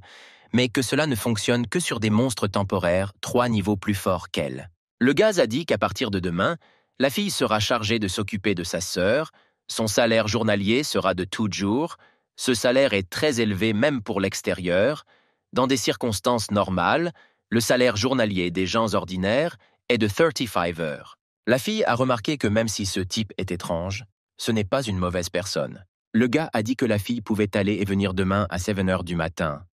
mais que cela ne fonctionne que sur des monstres temporaires 3 niveaux plus forts qu'elle. Le gars a dit qu'à partir de demain, la fille sera chargée de s'occuper de sa sœur, son salaire journalier sera de 2 jours, ce salaire est très élevé même pour l'extérieur. Dans des circonstances normales, le salaire journalier des gens ordinaires est de 35 heures. La fille a remarqué que même si ce type est étrange, ce n'est pas une mauvaise personne. Le gars a dit que la fille pouvait aller et venir demain à 7 heures du matin.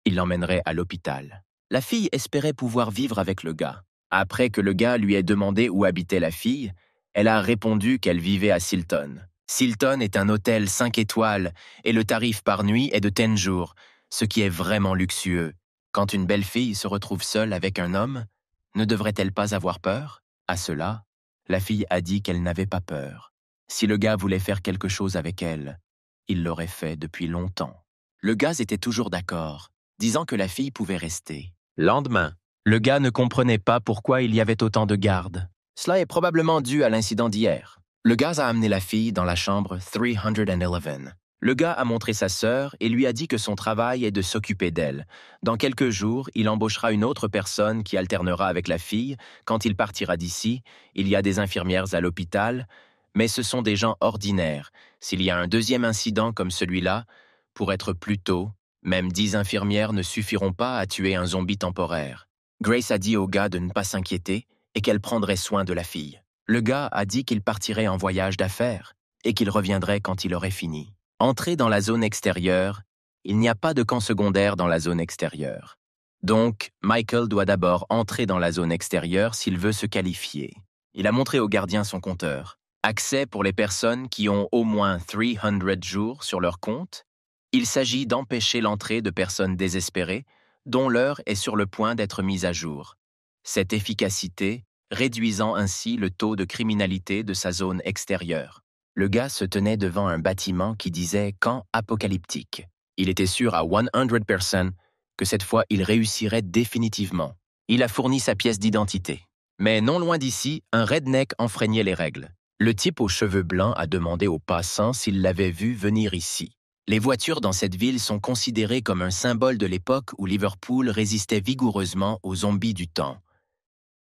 Il l'emmènerait à l'hôpital. La fille espérait pouvoir vivre avec le gars. Après que le gars lui ait demandé où habitait la fille, elle a répondu qu'elle vivait à Silton. Silton est un hôtel 5 étoiles et le tarif par nuit est de 10 jours, ce qui est vraiment luxueux. Quand une belle fille se retrouve seule avec un homme, ne devrait-elle pas avoir peur? À cela, la fille a dit qu'elle n'avait pas peur. Si le gars voulait faire quelque chose avec elle, il l'aurait fait depuis longtemps. Le gars était toujours d'accord, disant que la fille pouvait rester. Lendemain, le gars ne comprenait pas pourquoi il y avait autant de gardes. Cela est probablement dû à l'incident d'hier. Le gars a amené la fille dans la chambre 311. Le gars a montré sa sœur et lui a dit que son travail est de s'occuper d'elle. Dans quelques jours, il embauchera une autre personne qui alternera avec la fille. Quand il partira d'ici, il y a des infirmières à l'hôpital, mais ce sont des gens ordinaires. S'il y a un deuxième incident comme celui-là, pour être plus tôt, même 10 infirmières ne suffiront pas à tuer un zombie temporaire. Grace a dit au gars de ne pas s'inquiéter et qu'elle prendrait soin de la fille. Le gars a dit qu'il partirait en voyage d'affaires et qu'il reviendrait quand il aurait fini. Entrer dans la zone extérieure, il n'y a pas de camp secondaire dans la zone extérieure. Donc, Michael doit d'abord entrer dans la zone extérieure s'il veut se qualifier. Il a montré au gardien son compteur. Accès pour les personnes qui ont au moins 300 jours sur leur compte. Il s'agit d'empêcher l'entrée de personnes désespérées dont l'heure est sur le point d'être mise à jour. Cette efficacité réduisant ainsi le taux de criminalité de sa zone extérieure. Le gars se tenait devant un bâtiment qui disait « camp apocalyptique ». Il était sûr à 100% que cette fois il réussirait définitivement. Il a fourni sa pièce d'identité. Mais non loin d'ici, un redneck enfreignait les règles. Le type aux cheveux blancs a demandé aux passants s'ils l'avaient vu venir ici. Les voitures dans cette ville sont considérées comme un symbole de l'époque où Liverpool résistait vigoureusement aux zombies du temps.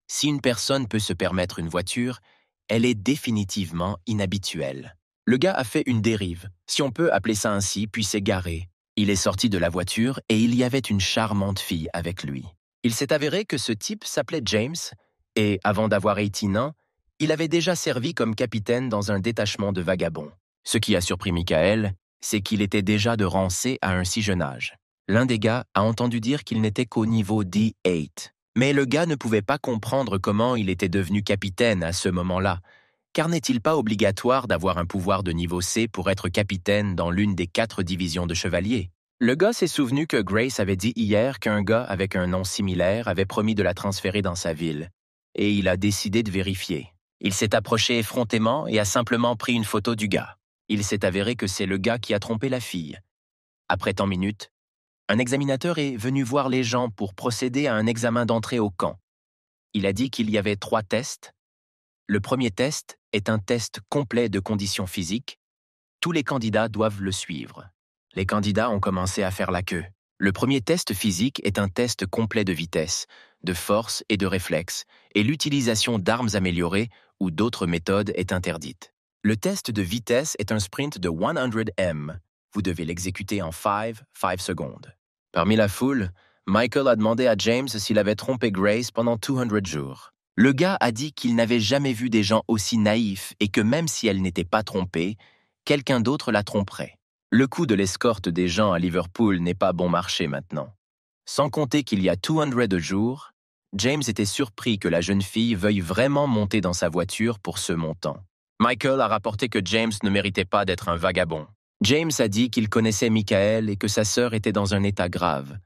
Si une personne peut se permettre une voiture, elle est définitivement inhabituelle. Le gars a fait une dérive, si on peut appeler ça ainsi, puis s'est garé. Il est sorti de la voiture et il y avait une charmante fille avec lui. Il s'est avéré que ce type s'appelait James et, avant d'avoir 18 ans, il avait déjà servi comme capitaine dans un détachement de vagabonds. Ce qui a surpris Michael, c'est qu'il était déjà de rang C à un si jeune âge. L'un des gars a entendu dire qu'il n'était qu'au niveau D8. Mais le gars ne pouvait pas comprendre comment il était devenu capitaine à ce moment-là, car n'est-il pas obligatoire d'avoir un pouvoir de niveau C pour être capitaine dans l'une des 4 divisions de chevaliers? Le gars s'est souvenu que Grace avait dit hier qu'un gars avec un nom similaire avait promis de la transférer dans sa ville, et il a décidé de vérifier. Il s'est approché effrontément et a simplement pris une photo du gars. Il s'est avéré que c'est le gars qui a trompé la fille. Après tant minutes, un examinateur est venu voir les gens pour procéder à un examen d'entrée au camp. Il a dit qu'il y avait 3 tests. Le premier test est un test complet de conditions physiques. Tous les candidats doivent le suivre. Les candidats ont commencé à faire la queue. Le premier test physique est un test complet de vitesse, de force et de réflexe, et l'utilisation d'armes améliorées ou d'autres méthodes est interdite. Le test de vitesse est un sprint de 100 m. Vous devez l'exécuter en 5 secondes. Parmi la foule, Michael a demandé à James s'il avait trompé Grace pendant 200 jours. Le gars a dit qu'il n'avait jamais vu des gens aussi naïfs et que même si elle n'était pas trompée, quelqu'un d'autre la tromperait. Le coût de l'escorte des gens à Liverpool n'est pas bon marché maintenant. Sans compter qu'il y a 200 jours, James était surpris que la jeune fille veuille vraiment monter dans sa voiture pour ce montant. Michael a rapporté que James ne méritait pas d'être un vagabond. James a dit qu'il connaissait Michael et que sa sœur était dans un état grave.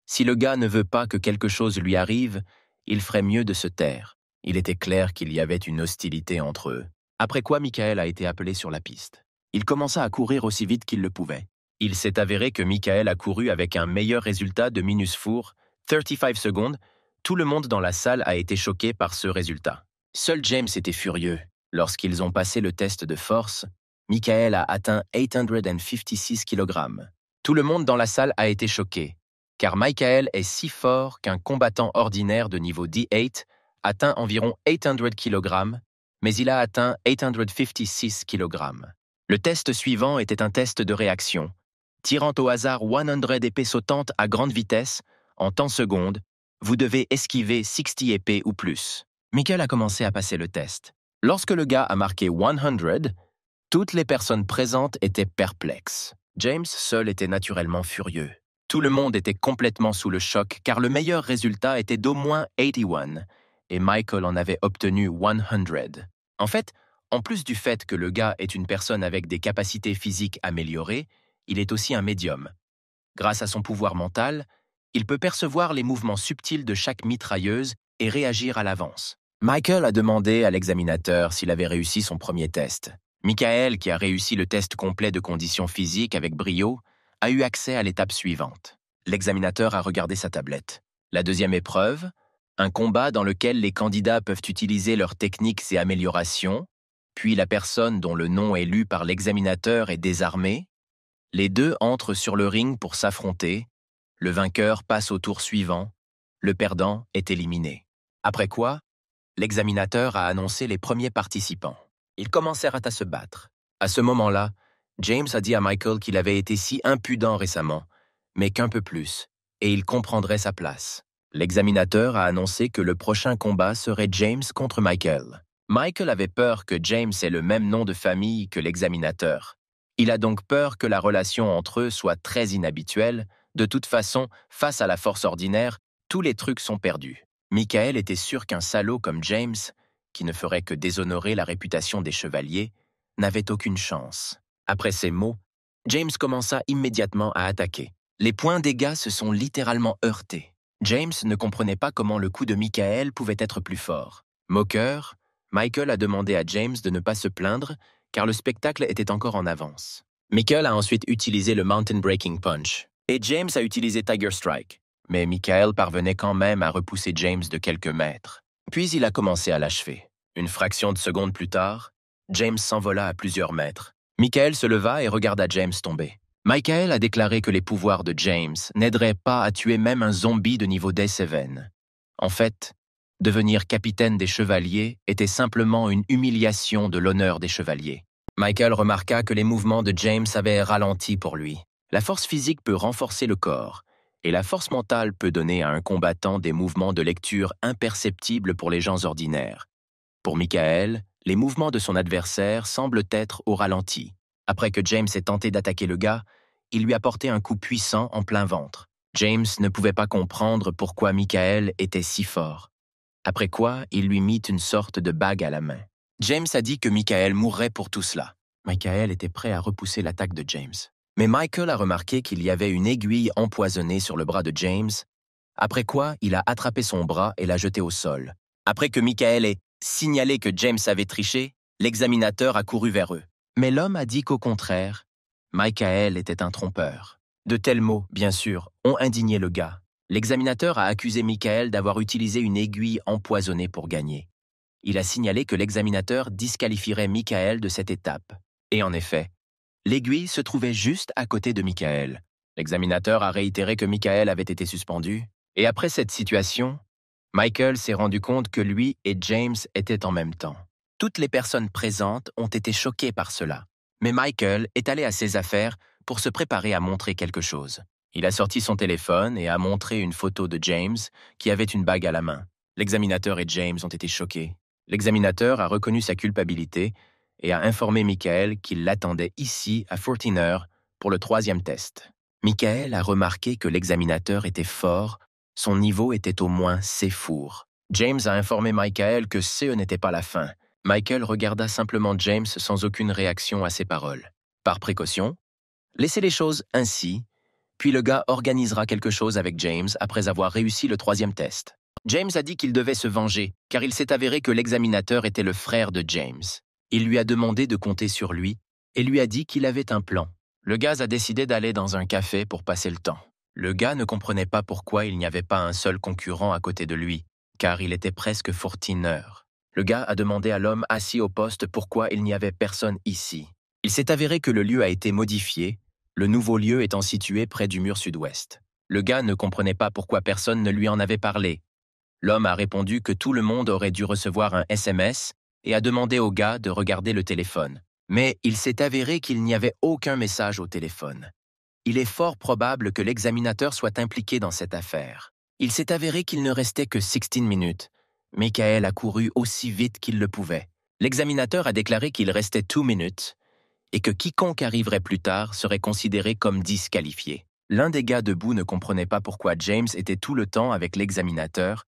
Si le gars ne veut pas que quelque chose lui arrive, il ferait mieux de se taire. Il était clair qu'il y avait une hostilité entre eux. Après quoi, Michael a été appelé sur la piste. Il commença à courir aussi vite qu'il le pouvait. Il s'est avéré que Michael a couru avec un meilleur résultat de minusfour, 35 secondes. Tout le monde dans la salle a été choqué par ce résultat. Seul James était furieux. Lorsqu'ils ont passé le test de force, Michael a atteint 856 kg. Tout le monde dans la salle a été choqué, car Michael est si fort qu'un combattant ordinaire de niveau D8 atteint environ 800 kg, mais il a atteint 856 kg. Le test suivant était un test de réaction, tirant au hasard 100 épées sautantes à grande vitesse, en temps secondes, vous devez esquiver 60 épées ou plus. Michael a commencé à passer le test. Lorsque le gars a marqué 100, toutes les personnes présentes étaient perplexes. James seul était naturellement furieux. Tout le monde était complètement sous le choc car le meilleur résultat était d'au moins 81 et Michael en avait obtenu 100. En fait, en plus du fait que le gars est une personne avec des capacités physiques améliorées, il est aussi un médium. Grâce à son pouvoir mental, il peut percevoir les mouvements subtils de chaque mitrailleuse et réagir à l'avance. Michael a demandé à l'examinateur s'il avait réussi son premier test. Michael, qui a réussi le test complet de conditions physiques avec brio, a eu accès à l'étape suivante. L'examinateur a regardé sa tablette. La deuxième épreuve, un combat dans lequel les candidats peuvent utiliser leurs techniques et améliorations, puis la personne dont le nom est lu par l'examinateur est désarmée. Les deux entrent sur le ring pour s'affronter. Le vainqueur passe au tour suivant. Le perdant est éliminé. Après quoi, l'examinateur a annoncé les premiers participants. Ils commencèrent à se battre. À ce moment-là, James a dit à Michael qu'il avait été si impudent récemment, mais qu'un peu plus, et il comprendrait sa place. L'examinateur a annoncé que le prochain combat serait James contre Michael. Michael avait peur que James ait le même nom de famille que l'examinateur. Il a donc peur que la relation entre eux soit très inhabituelle. De toute façon, face à la force ordinaire, tous les trucs sont perdus. Michael était sûr qu'un salaud comme James, qui ne ferait que déshonorer la réputation des chevaliers, n'avait aucune chance. Après ces mots, James commença immédiatement à attaquer. Les points des gars se sont littéralement heurtés. James ne comprenait pas comment le coup de Michael pouvait être plus fort. Moqueur, Michael a demandé à James de ne pas se plaindre, car le spectacle était encore en avance. Michael a ensuite utilisé le Mountain Breaking Punch, et James a utilisé Tiger Strike. Mais Michael parvenait quand même à repousser James de quelques mètres. Puis il a commencé à l'achever. Une fraction de seconde plus tard, James s'envola à plusieurs mètres. Michael se leva et regarda James tomber. Michael a déclaré que les pouvoirs de James n'aideraient pas à tuer même un zombie de niveau D7. En fait, Devenir capitaine des chevaliers était simplement une humiliation de l'honneur des chevaliers. Michael remarqua que les mouvements de James avaient ralenti pour lui. La force physique peut renforcer le corps, et la force mentale peut donner à un combattant des mouvements de lecture imperceptibles pour les gens ordinaires. Pour Michael, les mouvements de son adversaire semblent être au ralenti. Après que James ait tenté d'attaquer le gars, il lui a porté un coup puissant en plein ventre. James ne pouvait pas comprendre pourquoi Michael était si fort. Après quoi, il lui mit une sorte de bague à la main. James a dit que Michael mourrait pour tout cela. Michael était prêt à repousser l'attaque de James. Mais Michael a remarqué qu'il y avait une aiguille empoisonnée sur le bras de James, après quoi il a attrapé son bras et l'a jeté au sol. Après que Michael ait signalé que James avait triché, l'examinateur a couru vers eux. Mais l'homme a dit qu'au contraire, Michael était un trompeur. De tels mots, bien sûr, ont indigné le gars. L'examinateur a accusé Michael d'avoir utilisé une aiguille empoisonnée pour gagner. Il a signalé que l'examinateur disqualifierait Michael de cette étape. Et en effet, l'aiguille se trouvait juste à côté de Michael. L'examinateur a réitéré que Michael avait été suspendu. Et après cette situation, Michael s'est rendu compte que lui et James étaient en même temps. Toutes les personnes présentes ont été choquées par cela. Mais Michael est allé à ses affaires pour se préparer à montrer quelque chose. Il a sorti son téléphone et a montré une photo de James qui avait une bague à la main. L'examinateur et James ont été choqués. L'examinateur a reconnu sa culpabilité et a informé Michael qu'il l'attendait ici à 14h pour le 3e test. Michael a remarqué que l'examinateur était fort, son niveau était au moins C4. James a informé Michael que CE n'était pas la fin. Michael regarda simplement James sans aucune réaction à ses paroles. Par précaution, laissez les choses ainsi, puis le gars organisera quelque chose avec James après avoir réussi le 3e test. James a dit qu'il devait se venger, car il s'est avéré que l'examinateur était le frère de James. Il lui a demandé de compter sur lui et lui a dit qu'il avait un plan. Le gars a décidé d'aller dans un café pour passer le temps. Le gars ne comprenait pas pourquoi il n'y avait pas un seul concurrent à côté de lui, car il était presque 14h. Le gars a demandé à l'homme assis au poste pourquoi il n'y avait personne ici. Il s'est avéré que le lieu a été modifié, le nouveau lieu étant situé près du mur sud-ouest. Le gars ne comprenait pas pourquoi personne ne lui en avait parlé. L'homme a répondu que tout le monde aurait dû recevoir un SMS et a demandé au gars de regarder le téléphone. Mais il s'est avéré qu'il n'y avait aucun message au téléphone. Il est fort probable que l'examinateur soit impliqué dans cette affaire. Il s'est avéré qu'il ne restait que 16 minutes. Michael a couru aussi vite qu'il le pouvait. L'examinateur a déclaré qu'il restait 2 minutes et que quiconque arriverait plus tard serait considéré comme disqualifié. L'un des gars debout ne comprenait pas pourquoi James était tout le temps avec l'examinateur,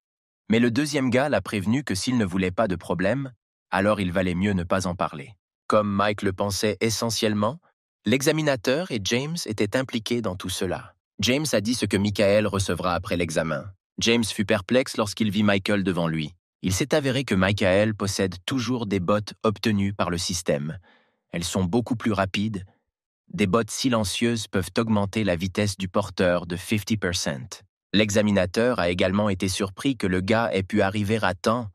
mais le deuxième gars l'a prévenu que s'il ne voulait pas de problème, alors il valait mieux ne pas en parler. Comme Mike le pensait essentiellement, l'examinateur et James étaient impliqués dans tout cela. James a dit ce que Michael recevra après l'examen. James fut perplexe lorsqu'il vit Michael devant lui. Il s'est avéré que Michael possède toujours des bottes obtenues par le système. Elles sont beaucoup plus rapides. Des bottes silencieuses peuvent augmenter la vitesse du porteur de 50%. L'examinateur a également été surpris que le gars ait pu arriver à temps,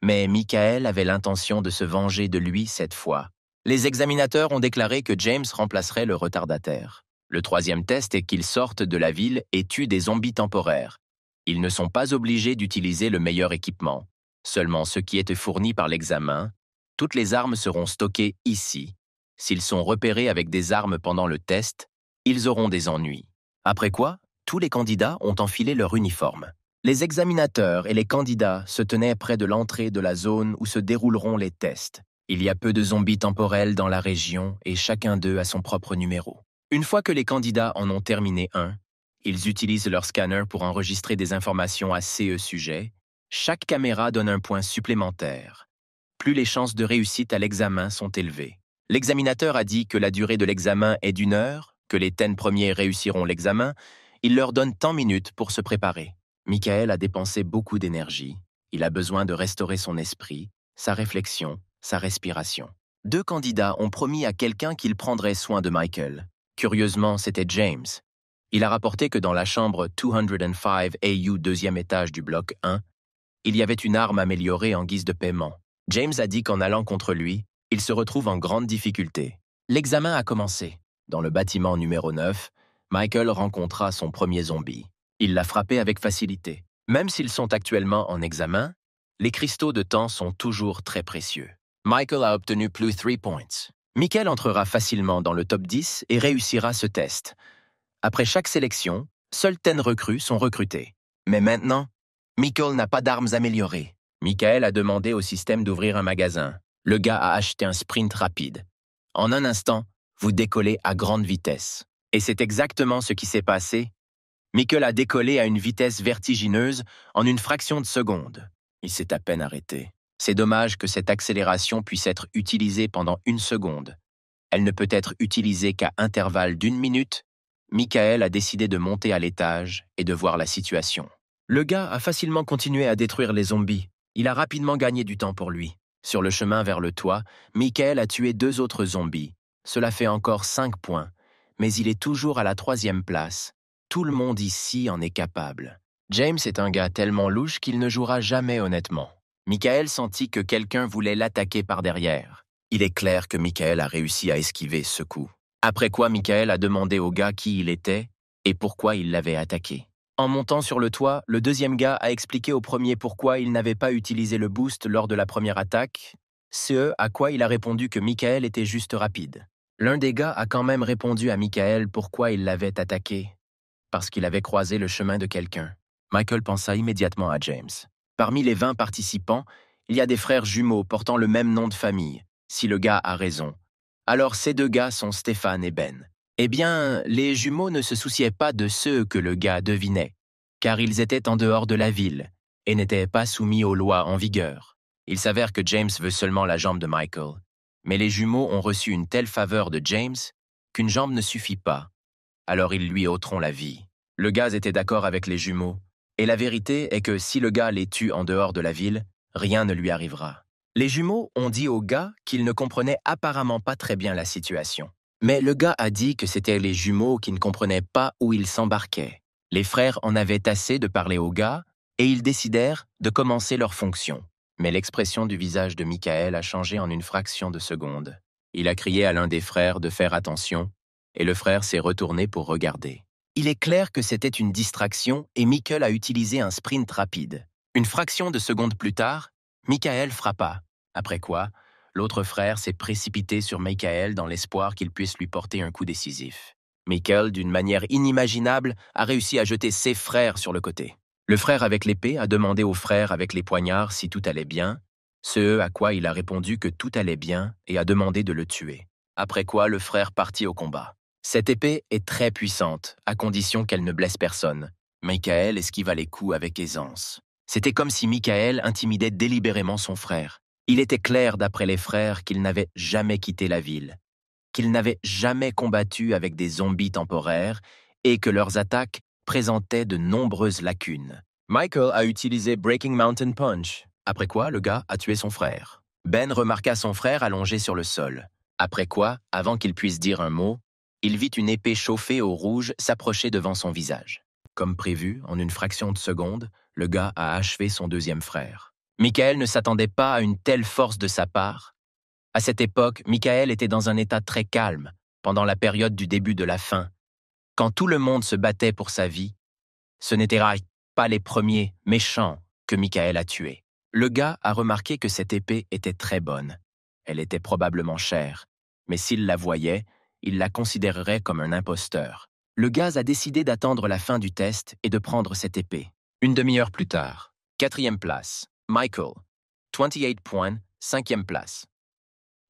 mais Michael avait l'intention de se venger de lui cette fois. Les examinateurs ont déclaré que James remplacerait le retardataire. Le 3e test est qu'ils sortent de la ville et tuent des zombies temporaires. Ils ne sont pas obligés d'utiliser le meilleur équipement, seulement ce qui était fourni par l'examen. Toutes les armes seront stockées ici. S'ils sont repérés avec des armes pendant le test, ils auront des ennuis. Après quoi, tous les candidats ont enfilé leur uniforme. Les examinateurs et les candidats se tenaient près de l'entrée de la zone où se dérouleront les tests. Il y a peu de zombies temporels dans la région et chacun d'eux a son propre numéro. Une fois que les candidats en ont terminé un, ils utilisent leur scanner pour enregistrer des informations à CE sujet. Chaque caméra donne un point supplémentaire. Plus les chances de réussite à l'examen sont élevées. L'examinateur a dit que la durée de l'examen est d'1 heure, que les 10 premiers réussiront l'examen. Il leur donne tant minutes pour se préparer. Michael a dépensé beaucoup d'énergie. Il a besoin de restaurer son esprit, sa réflexion, sa respiration. 2 candidats ont promis à quelqu'un qu'ils prendraient soin de Michael. Curieusement, c'était James. Il a rapporté que dans la chambre 205 AU 2e étage du bloc 1, il y avait une arme améliorée en guise de paiement. James a dit qu'en allant contre lui, il se retrouve en grande difficulté. L'examen a commencé. Dans le bâtiment numéro 9, Michael rencontra son premier zombie. Il l'a frappé avec facilité. Même s'ils sont actuellement en examen, les cristaux de temps sont toujours très précieux. Michael a obtenu plus 3 points. Michael entrera facilement dans le top 10 et réussira ce test. Après chaque sélection, seuls 10 recrues sont recrutés. Mais maintenant, Michael n'a pas d'armes améliorées. Michael a demandé au système d'ouvrir un magasin. Le gars a acheté un sprint rapide. En un instant, vous décollez à grande vitesse. Et c'est exactement ce qui s'est passé. Michael a décollé à une vitesse vertigineuse en une fraction de seconde. Il s'est à peine arrêté. C'est dommage que cette accélération puisse être utilisée pendant 1 seconde. Elle ne peut être utilisée qu'à intervalles d'1 minute. Michael a décidé de monter à l'étage et de voir la situation. Le gars a facilement continué à détruire les zombies. Il a rapidement gagné du temps pour lui. Sur le chemin vers le toit, Michael a tué 2 autres zombies. Cela fait encore 5 points, mais il est toujours à la 3e place. Tout le monde ici en est capable. James est un gars tellement louche qu'il ne jouera jamais honnêtement. Michael sentit que quelqu'un voulait l'attaquer par derrière. Il est clair que Michael a réussi à esquiver ce coup. Après quoi, Michael a demandé au gars qui il était et pourquoi il l'avait attaqué. En montant sur le toit, le 2e gars a expliqué au premier pourquoi il n'avait pas utilisé le boost lors de la première attaque, ce à quoi il a répondu que Michael était juste rapide. L'un des gars a quand même répondu à Michael pourquoi il l'avait attaqué, parce qu'il avait croisé le chemin de quelqu'un. Michael pensa immédiatement à James. Parmi les 20 participants, il y a des frères jumeaux portant le même nom de famille, si le gars a raison. Alors ces 2 gars sont Stéphane et Ben. Eh bien, les jumeaux ne se souciaient pas de ceux que le gars devinait, car ils étaient en dehors de la ville et n'étaient pas soumis aux lois en vigueur. Il s'avère que James veut seulement la jambe de Michael, mais les jumeaux ont reçu une telle faveur de James qu'une jambe ne suffit pas. Alors ils lui ôteront la vie. Le gars était d'accord avec les jumeaux, et la vérité est que si le gars les tue en dehors de la ville, rien ne lui arrivera. Les jumeaux ont dit au gars qu'ils ne comprenaient apparemment pas très bien la situation. Mais le gars a dit que c'était les jumeaux qui ne comprenaient pas où ils s'embarquaient. Les frères en avaient assez de parler au gars, et ils décidèrent de commencer leur fonction. Mais l'expression du visage de Michael a changé en une fraction de seconde. Il a crié à l'un des frères de faire attention, et le frère s'est retourné pour regarder. Il est clair que c'était une distraction et Michael a utilisé un sprint rapide. Une fraction de seconde plus tard, Michael frappa. Après quoi, l'autre frère s'est précipité sur Michael dans l'espoir qu'il puisse lui porter un coup décisif. Michael, d'une manière inimaginable, a réussi à jeter ses frères sur le côté. Le frère avec l'épée a demandé au frère avec les poignards si tout allait bien, ce à quoi il a répondu que tout allait bien et a demandé de le tuer. Après quoi, le frère partit au combat. Cette épée est très puissante, à condition qu'elle ne blesse personne. Michael esquiva les coups avec aisance. C'était comme si Michael intimidait délibérément son frère. Il était clair d'après les frères qu'ils n'avaient jamais quitté la ville, qu'ils n'avaient jamais combattu avec des zombies temporaires et que leurs attaques présentaient de nombreuses lacunes. Michael a utilisé Breaking Mountain Punch, après quoi le gars a tué son frère. Ben remarqua son frère allongé sur le sol. Après quoi, avant qu'il puisse dire un mot, il vit une épée chauffée au rouge s'approcher devant son visage. Comme prévu, en une fraction de seconde, le gars a achevé son 2e frère. Michael ne s'attendait pas à une telle force de sa part. À cette époque, Michael était dans un état très calme, pendant la période du début de la faim. Quand tout le monde se battait pour sa vie, ce n'étaient pas les premiers méchants que Michael a tués. Le gars a remarqué que cette épée était très bonne. Elle était probablement chère, mais s'il la voyait, il la considérerait comme un imposteur. Le gars a décidé d'attendre la fin du test et de prendre cette épée. Une demi-heure plus tard, 4e place, Michael, 28 points, 5e place.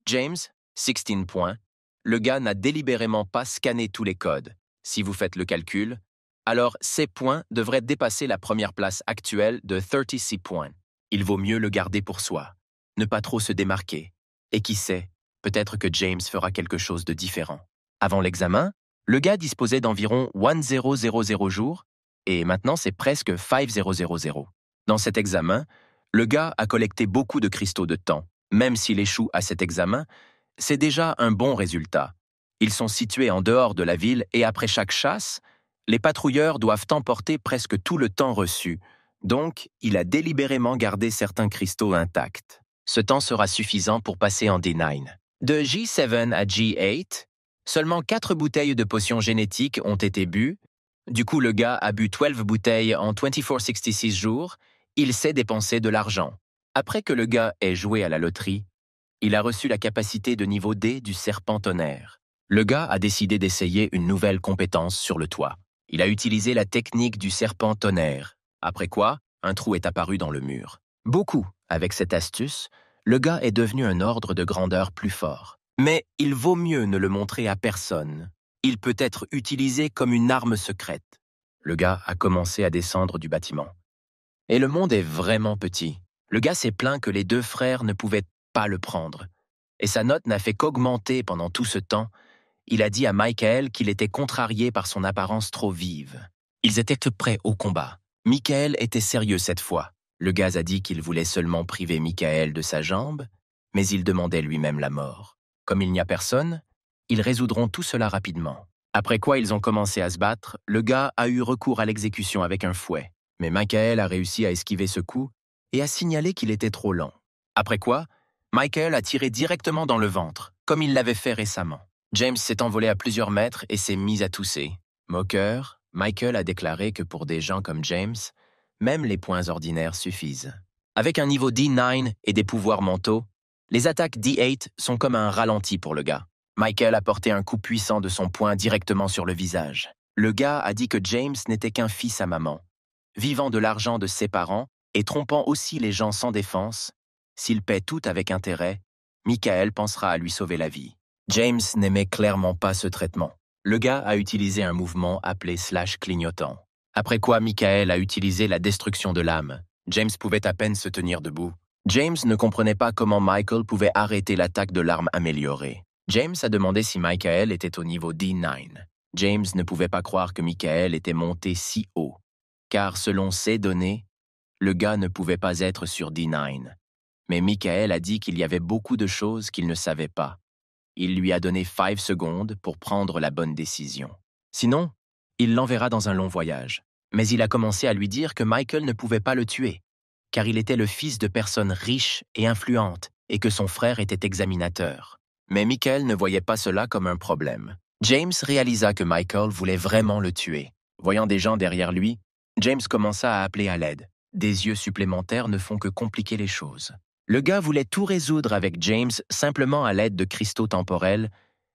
James, 16 points. Le gars n'a délibérément pas scanné tous les codes. Si vous faites le calcul, alors ces points devraient dépasser la première place actuelle de 36 points. Il vaut mieux le garder pour soi, ne pas trop se démarquer. Et qui sait, peut-être que James fera quelque chose de différent. Avant l'examen, le gars disposait d'environ 1000 jours, et maintenant c'est presque 5000. Dans cet examen, le gars a collecté beaucoup de cristaux de temps. Même s'il échoue à cet examen, c'est déjà un bon résultat. Ils sont situés en dehors de la ville et après chaque chasse, les patrouilleurs doivent emporter presque tout le temps reçu. Donc, il a délibérément gardé certains cristaux intacts. Ce temps sera suffisant pour passer en D9. De G7 à G8, seulement 4 bouteilles de potions génétiques ont été bues. Du coup, le gars a bu 12 bouteilles en 2466 jours. Il sait dépenser de l'argent. Après que le gars ait joué à la loterie, il a reçu la capacité de niveau D du serpent tonnerre. Le gars a décidé d'essayer une nouvelle compétence sur le toit. Il a utilisé la technique du serpent tonnerre, après quoi, un trou est apparu dans le mur. Avec cette astuce, le gars est devenu un ordre de grandeur plus fort. Mais il vaut mieux ne le montrer à personne. Il peut être utilisé comme une arme secrète. Le gars a commencé à descendre du bâtiment. Et le monde est vraiment petit. Le gars s'est plaint que les deux frères ne pouvaient pas le prendre. Et sa note n'a fait qu'augmenter pendant tout ce temps. Il a dit à Michael qu'il était contrarié par son apparence trop vive. Ils étaient prêts au combat. Michael était sérieux cette fois. Le gars a dit qu'il voulait seulement priver Michael de sa jambe, mais il demandait lui-même la mort. Comme il n'y a personne, ils résoudront tout cela rapidement. Après quoi ils ont commencé à se battre, le gars a eu recours à l'exécution avec un fouet. Mais Michael a réussi à esquiver ce coup et a signalé qu'il était trop lent. Après quoi, Michael a tiré directement dans le ventre, comme il l'avait fait récemment. James s'est envolé à plusieurs mètres et s'est mis à tousser. Moqueur, Michael a déclaré que pour des gens comme James, même les points ordinaires suffisent. Avec un niveau D9 et des pouvoirs mentaux, les attaques D8 sont comme un ralenti pour le gars. Michael a porté un coup puissant de son poing directement sur le visage. Le gars a dit que James n'était qu'un fils à maman, vivant de l'argent de ses parents et trompant aussi les gens sans défense. S'il paie tout avec intérêt, Michael pensera à lui sauver la vie. James n'aimait clairement pas ce traitement. Le gars a utilisé un mouvement appelé / clignotant. Après quoi, Michael a utilisé la destruction de l'âme. James pouvait à peine se tenir debout. James ne comprenait pas comment Michael pouvait arrêter l'attaque de l'arme améliorée. James a demandé si Michael était au niveau D9. James ne pouvait pas croire que Michael était monté si haut, car selon ses données, le gars ne pouvait pas être sur D9. Mais Michael a dit qu'il y avait beaucoup de choses qu'il ne savait pas. Il lui a donné 5 secondes pour prendre la bonne décision. Sinon, il l'enverra dans un long voyage. Mais il a commencé à lui dire que Michael ne pouvait pas le tuer, car il était le fils de personnes riches et influentes et que son frère était examinateur. Mais Michael ne voyait pas cela comme un problème. James réalisa que Michael voulait vraiment le tuer. Voyant des gens derrière lui, James commença à appeler à l'aide. Des yeux supplémentaires ne font que compliquer les choses. Le gars voulait tout résoudre avec James simplement à l'aide de cristaux temporels,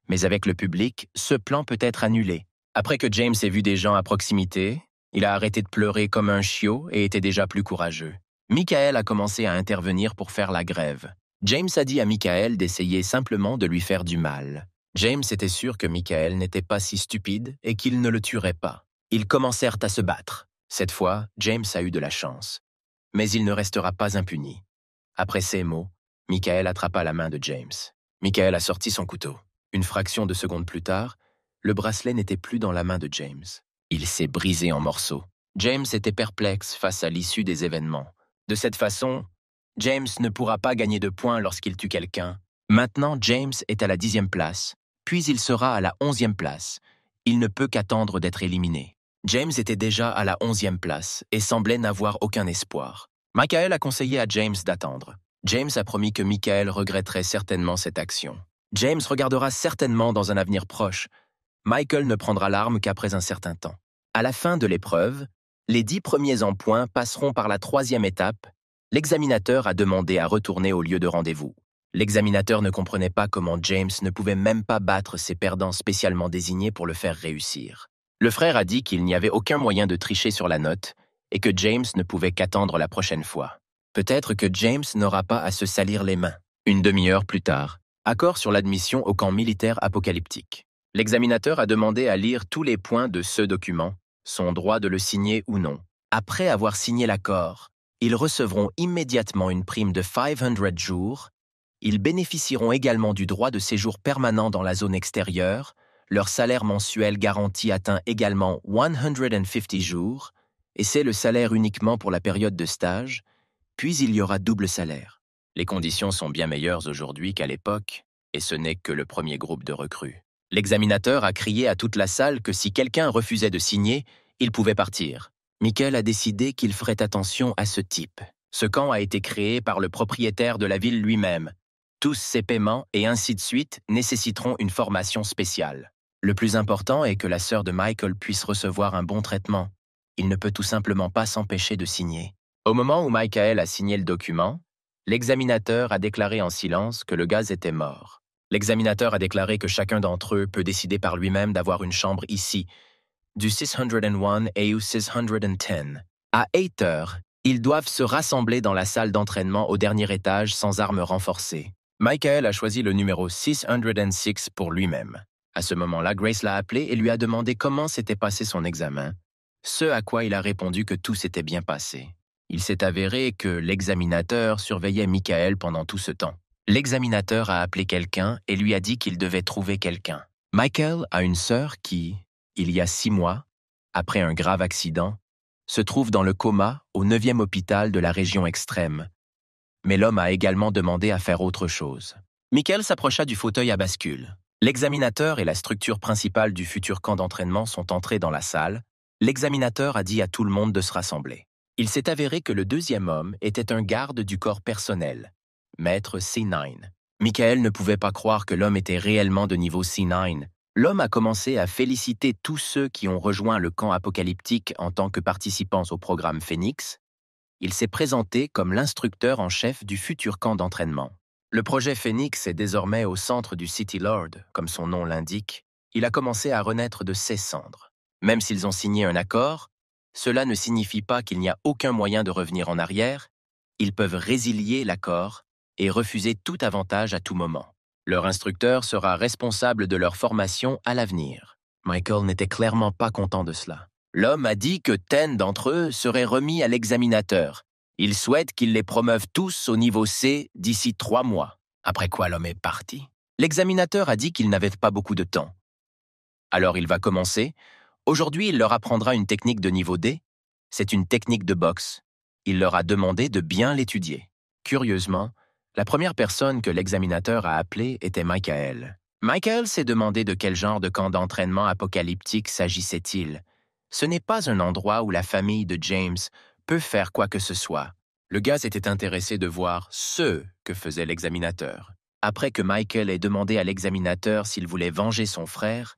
mais avec le public, ce plan peut être annulé. Après que James ait vu des gens à proximité, il a arrêté de pleurer comme un chiot et était déjà plus courageux. Michael a commencé à intervenir pour faire la grève. James a dit à Michael d'essayer simplement de lui faire du mal. James était sûr que Michael n'était pas si stupide et qu'il ne le tuerait pas. Ils commencèrent à se battre. Cette fois, James a eu de la chance. Mais il ne restera pas impuni. Après ces mots, Michael attrapa la main de James. Michael a sorti son couteau. Une fraction de seconde plus tard, le bracelet n'était plus dans la main de James. Il s'est brisé en morceaux. James était perplexe face à l'issue des événements. De cette façon, James ne pourra pas gagner de points lorsqu'il tue quelqu'un. Maintenant, James est à la 10e place, puis il sera à la 11e place. Il ne peut qu'attendre d'être éliminé. James était déjà à la 11e place et semblait n'avoir aucun espoir. Michael a conseillé à James d'attendre. James a promis que Michael regretterait certainement cette action. James regardera certainement dans un avenir proche. Michael ne prendra l'arme qu'après un certain temps. À la fin de l'épreuve, les 10 premiers en points passeront par la 3e étape. L'examinateur a demandé à retourner au lieu de rendez-vous. L'examinateur ne comprenait pas comment James ne pouvait même pas battre ses perdants spécialement désignés pour le faire réussir. Le frère a dit qu'il n'y avait aucun moyen de tricher sur la note et que James ne pouvait qu'attendre la prochaine fois. Peut-être que James n'aura pas à se salir les mains. Une demi-heure plus tard, accord sur l'admission au camp militaire apocalyptique. L'examinateur a demandé à lire tous les points de ce document, son droit de le signer ou non. Après avoir signé l'accord, ils recevront immédiatement une prime de 500 jours. Ils bénéficieront également du droit de séjour permanent dans la zone extérieure. Leur salaire mensuel garanti atteint également 150 jours, et c'est le salaire uniquement pour la période de stage, puis il y aura double salaire. Les conditions sont bien meilleures aujourd'hui qu'à l'époque, et ce n'est que le premier groupe de recrues. L'examinateur a crié à toute la salle que si quelqu'un refusait de signer, il pouvait partir. Michael a décidé qu'il ferait attention à ce type. Ce camp a été créé par le propriétaire de la ville lui-même. Tous ces paiements et ainsi de suite nécessiteront une formation spéciale. Le plus important est que la sœur de Michael puisse recevoir un bon traitement. Il ne peut tout simplement pas s'empêcher de signer. Au moment où Michael a signé le document, L'examinateur a déclaré en silence que le gaz était mort. L'examinateur a déclaré que chacun d'entre eux peut décider par lui-même d'avoir une chambre ici, du 601 au 610. À 8 heures, ils doivent se rassembler dans la salle d'entraînement au dernier étage sans armes renforcées. Michael a choisi le numéro 606 pour lui-même. À ce moment-là, Grace l'a appelé et lui a demandé comment s'était passé son examen, ce à quoi il a répondu que tout s'était bien passé. Il s'est avéré que l'examinateur surveillait Michael pendant tout ce temps. L'examinateur a appelé quelqu'un et lui a dit qu'il devait trouver quelqu'un. Michael a une sœur qui, il y a 6 mois, après un grave accident, se trouve dans le coma au 9e hôpital de la région extrême. Mais l'homme a également demandé à faire autre chose. Michael s'approcha du fauteuil à bascule. L'examinateur et la structure principale du futur camp d'entraînement sont entrés dans la salle. L'examinateur a dit à tout le monde de se rassembler. Il s'est avéré que le deuxième homme était un garde du corps personnel, maître C9. Michael ne pouvait pas croire que l'homme était réellement de niveau C9. L'homme a commencé à féliciter tous ceux qui ont rejoint le camp apocalyptique en tant que participants au programme Phoenix. Il s'est présenté comme l'instructeur en chef du futur camp d'entraînement. Le projet Phoenix est désormais au centre du City Lord, comme son nom l'indique. Il a commencé à renaître de ses cendres. Même s'ils ont signé un accord, cela ne signifie pas qu'il n'y a aucun moyen de revenir en arrière. Ils peuvent résilier l'accord et refuser tout avantage à tout moment. Leur instructeur sera responsable de leur formation à l'avenir. Michael n'était clairement pas content de cela. L'homme a dit que 10 d'entre eux seraient remis à l'examinateur. Il souhaite qu'il les promeuve tous au niveau C d'ici 3 mois. Après quoi l'homme est parti. L'examinateur a dit qu'il n'avait pas beaucoup de temps. Alors il va commencer. Aujourd'hui, il leur apprendra une technique de niveau D. C'est une technique de boxe. Il leur a demandé de bien l'étudier. Curieusement, la première personne que l'examinateur a appelée était Michael. Michael s'est demandé de quel genre de camp d'entraînement apocalyptique s'agissait-il. Ce n'est pas un endroit où la famille de James peut faire quoi que ce soit. Le gars était intéressé de voir ce que faisait l'examinateur. Après que Michael ait demandé à l'examinateur s'il voulait venger son frère,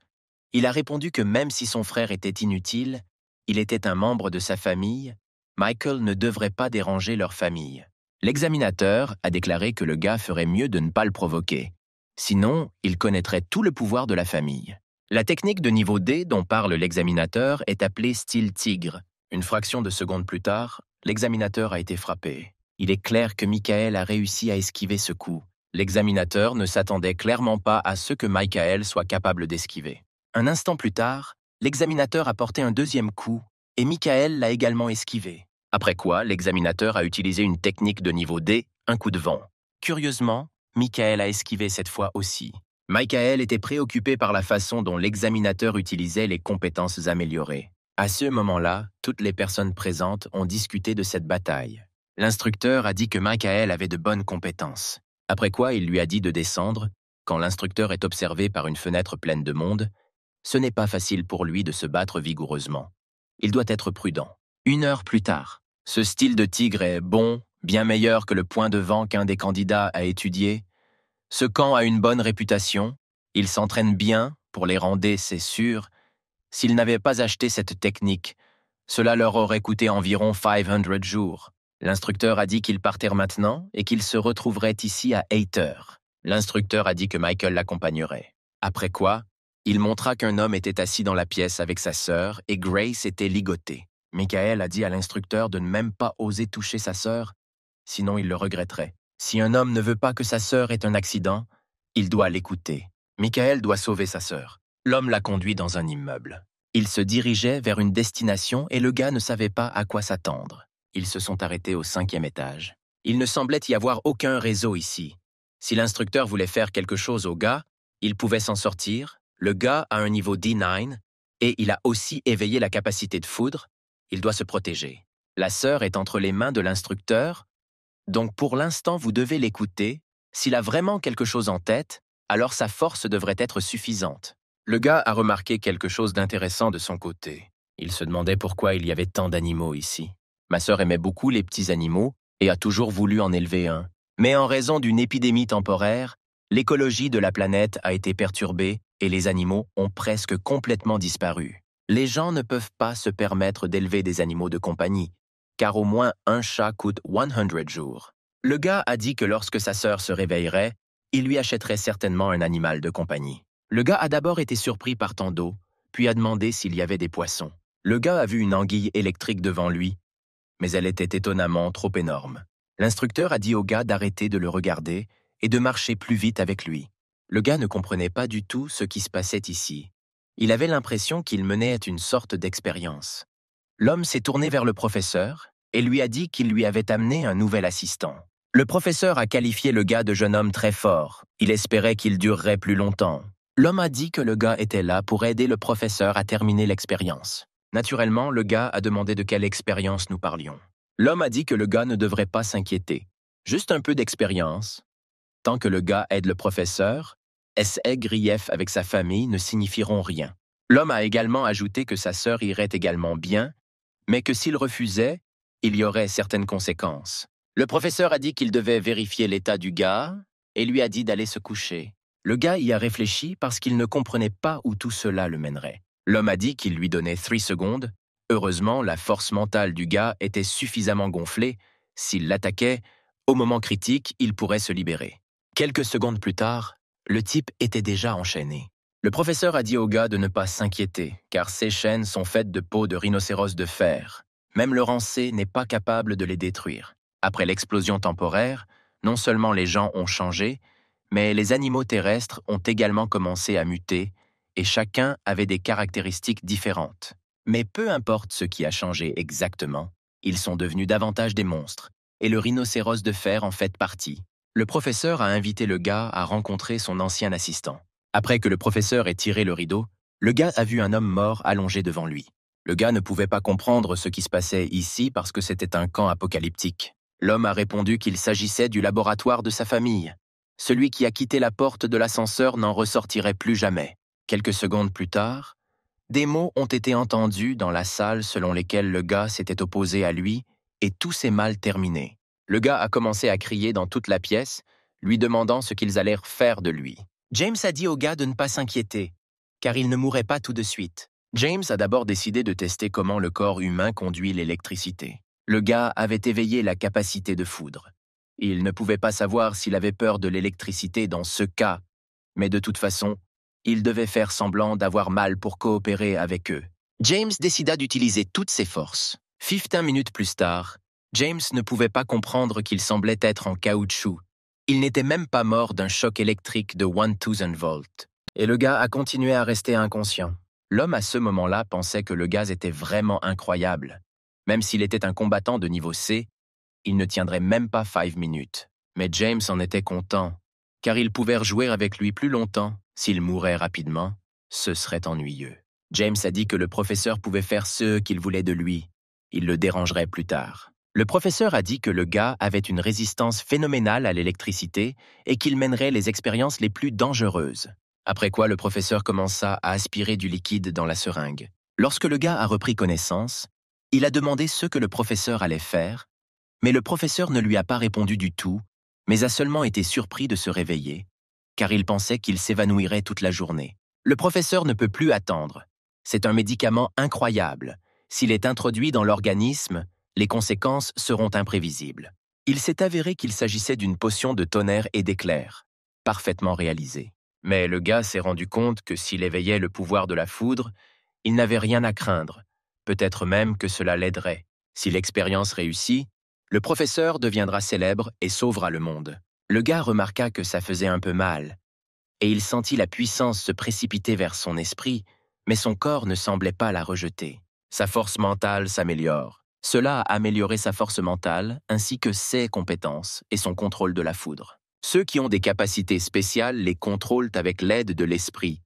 il a répondu que même si son frère était inutile, il était un membre de sa famille, Michael ne devrait pas déranger leur famille. L'examinateur a déclaré que le gars ferait mieux de ne pas le provoquer. Sinon, il connaîtrait tout le pouvoir de la famille. La technique de niveau D dont parle l'examinateur est appelée style tigre. Une fraction de seconde plus tard, l'examinateur a été frappé. Il est clair que Michael a réussi à esquiver ce coup. L'examinateur ne s'attendait clairement pas à ce que Michael soit capable d'esquiver. Un instant plus tard, l'examinateur a porté un deuxième coup et Michael l'a également esquivé. Après quoi, l'examinateur a utilisé une technique de niveau D, un coup de vent. Curieusement, Michael a esquivé cette fois aussi. Michael était préoccupé par la façon dont l'examinateur utilisait les compétences améliorées. À ce moment-là, toutes les personnes présentes ont discuté de cette bataille. L'instructeur a dit que Michael avait de bonnes compétences. Après quoi, il lui a dit de descendre. Quand l'instructeur est observé par une fenêtre pleine de monde, ce n'est pas facile pour lui de se battre vigoureusement. Il doit être prudent. 1 heure plus tard, ce style de tigre est bon, bien meilleur que le point de vent qu'un des candidats a étudié. Ce camp a une bonne réputation. Il s'entraîne bien, pour les render, c'est sûr. S'ils n'avaient pas acheté cette technique, cela leur aurait coûté environ 500 jours. L'instructeur a dit qu'ils partiraient maintenant et qu'ils se retrouveraient ici à 8 heures. L'instructeur a dit que Michael l'accompagnerait. Après quoi, il montra qu'un homme était assis dans la pièce avec sa sœur et Grace était ligotée. Michael a dit à l'instructeur de ne même pas oser toucher sa sœur, sinon il le regretterait. Si un homme ne veut pas que sa sœur ait un accident, il doit l'écouter. Michael doit sauver sa sœur. L'homme l'a conduit dans un immeuble. Il se dirigeait vers une destination et le gars ne savait pas à quoi s'attendre. Ils se sont arrêtés au 5e étage. Il ne semblait y avoir aucun réseau ici. Si l'instructeur voulait faire quelque chose au gars, il pouvait s'en sortir. Le gars a un niveau D9 et il a aussi éveillé la capacité de foudre. Il doit se protéger. La sœur est entre les mains de l'instructeur, donc pour l'instant vous devez l'écouter. S'il a vraiment quelque chose en tête, alors sa force devrait être suffisante. Le gars a remarqué quelque chose d'intéressant de son côté. Il se demandait pourquoi il y avait tant d'animaux ici. Ma sœur aimait beaucoup les petits animaux et a toujours voulu en élever un. Mais en raison d'une épidémie temporaire, l'écologie de la planète a été perturbée et les animaux ont presque complètement disparu. Les gens ne peuvent pas se permettre d'élever des animaux de compagnie, car au moins un chat coûte 100 jours. Le gars a dit que lorsque sa sœur se réveillerait, il lui achèterait certainement un animal de compagnie. Le gars a d'abord été surpris par tant d'eau, puis a demandé s'il y avait des poissons. Le gars a vu une anguille électrique devant lui, mais elle était étonnamment trop énorme. L'instructeur a dit au gars d'arrêter de le regarder et de marcher plus vite avec lui. Le gars ne comprenait pas du tout ce qui se passait ici. Il avait l'impression qu'il menait une sorte d'expérience. L'homme s'est tourné vers le professeur et lui a dit qu'il lui avait amené un nouvel assistant. Le professeur a qualifié le gars de jeune homme très fort. Il espérait qu'il durerait plus longtemps. L'homme a dit que le gars était là pour aider le professeur à terminer l'expérience. Naturellement, le gars a demandé de quelle expérience nous parlions. L'homme a dit que le gars ne devrait pas s'inquiéter. Juste un peu d'expérience. Tant que le gars aide le professeur, ses griefs avec sa famille ne signifieront rien. L'homme a également ajouté que sa sœur irait également bien, mais que s'il refusait, il y aurait certaines conséquences. Le professeur a dit qu'il devait vérifier l'état du gars et lui a dit d'aller se coucher. Le gars y a réfléchi parce qu'il ne comprenait pas où tout cela le mènerait. L'homme a dit qu'il lui donnait 3 secondes. Heureusement, la force mentale du gars était suffisamment gonflée. S'il l'attaquait, au moment critique, il pourrait se libérer. Quelques secondes plus tard, le type était déjà enchaîné. Le professeur a dit au gars de ne pas s'inquiéter, car ces chaînes sont faites de peau de rhinocéros de fer. Même le rancé n'est pas capable de les détruire. Après l'explosion temporaire, non seulement les gens ont changé, mais les animaux terrestres ont également commencé à muter, et chacun avait des caractéristiques différentes. Mais peu importe ce qui a changé exactement, ils sont devenus davantage des monstres, et le rhinocéros de fer en fait partie. Le professeur a invité le gars à rencontrer son ancien assistant. Après que le professeur ait tiré le rideau, le gars a vu un homme mort allongé devant lui. Le gars ne pouvait pas comprendre ce qui se passait ici parce que c'était un camp apocalyptique. L'homme a répondu qu'il s'agissait du laboratoire de sa famille. Celui qui a quitté la porte de l'ascenseur n'en ressortirait plus jamais. Quelques secondes plus tard, des mots ont été entendus dans la salle selon lesquels le gars s'était opposé à lui et tout s'est mal terminé. Le gars a commencé à crier dans toute la pièce, lui demandant ce qu'ils allèrent faire de lui. James a dit au gars de ne pas s'inquiéter, car il ne mourrait pas tout de suite. James a d'abord décidé de tester comment le corps humain conduit l'électricité. Le gars avait éveillé la capacité de foudre. Il ne pouvait pas savoir s'il avait peur de l'électricité dans ce cas, mais de toute façon, il devait faire semblant d'avoir mal pour coopérer avec eux. James décida d'utiliser toutes ses forces. 15 minutes plus tard, James ne pouvait pas comprendre qu'il semblait être en caoutchouc. Il n'était même pas mort d'un choc électrique de 1000 volts. Et le gars a continué à rester inconscient. L'homme à ce moment-là pensait que le gaz était vraiment incroyable. Même s'il était un combattant de niveau C, il ne tiendrait même pas 5 minutes. Mais James en était content, car il pouvait rejouer avec lui plus longtemps. S'il mourait rapidement, ce serait ennuyeux. James a dit que le professeur pouvait faire ce qu'il voulait de lui. Il le dérangerait plus tard. Le professeur a dit que le gars avait une résistance phénoménale à l'électricité et qu'il mènerait les expériences les plus dangereuses. Après quoi, le professeur commença à aspirer du liquide dans la seringue. Lorsque le gars a repris connaissance, il a demandé ce que le professeur allait faire, mais le professeur ne lui a pas répondu du tout, mais a seulement été surpris de se réveiller, car il pensait qu'il s'évanouirait toute la journée. Le professeur ne peut plus attendre. C'est un médicament incroyable. S'il est introduit dans l'organisme, les conséquences seront imprévisibles. Il s'est avéré qu'il s'agissait d'une potion de tonnerre et d'éclair, parfaitement réalisée. Mais le gars s'est rendu compte que s'il éveillait le pouvoir de la foudre, il n'avait rien à craindre, peut-être même que cela l'aiderait. Si l'expérience réussit, le professeur deviendra célèbre et sauvera le monde. Le gars remarqua que ça faisait un peu mal, et il sentit la puissance se précipiter vers son esprit, mais son corps ne semblait pas la rejeter. Sa force mentale s'améliore. Cela a amélioré sa force mentale, ainsi que ses compétences et son contrôle de la foudre. Ceux qui ont des capacités spéciales les contrôlent avec l'aide de l'esprit.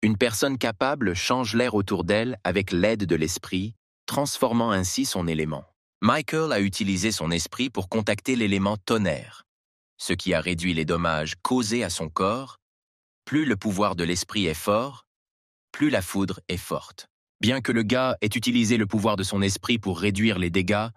Une personne capable change l'air autour d'elle avec l'aide de l'esprit, transformant ainsi son élément. Michael a utilisé son esprit pour contacter l'élément tonnerre, ce qui a réduit les dommages causés à son corps. Plus le pouvoir de l'esprit est fort, plus la foudre est forte. Bien que le gars ait utilisé le pouvoir de son esprit pour réduire les dégâts,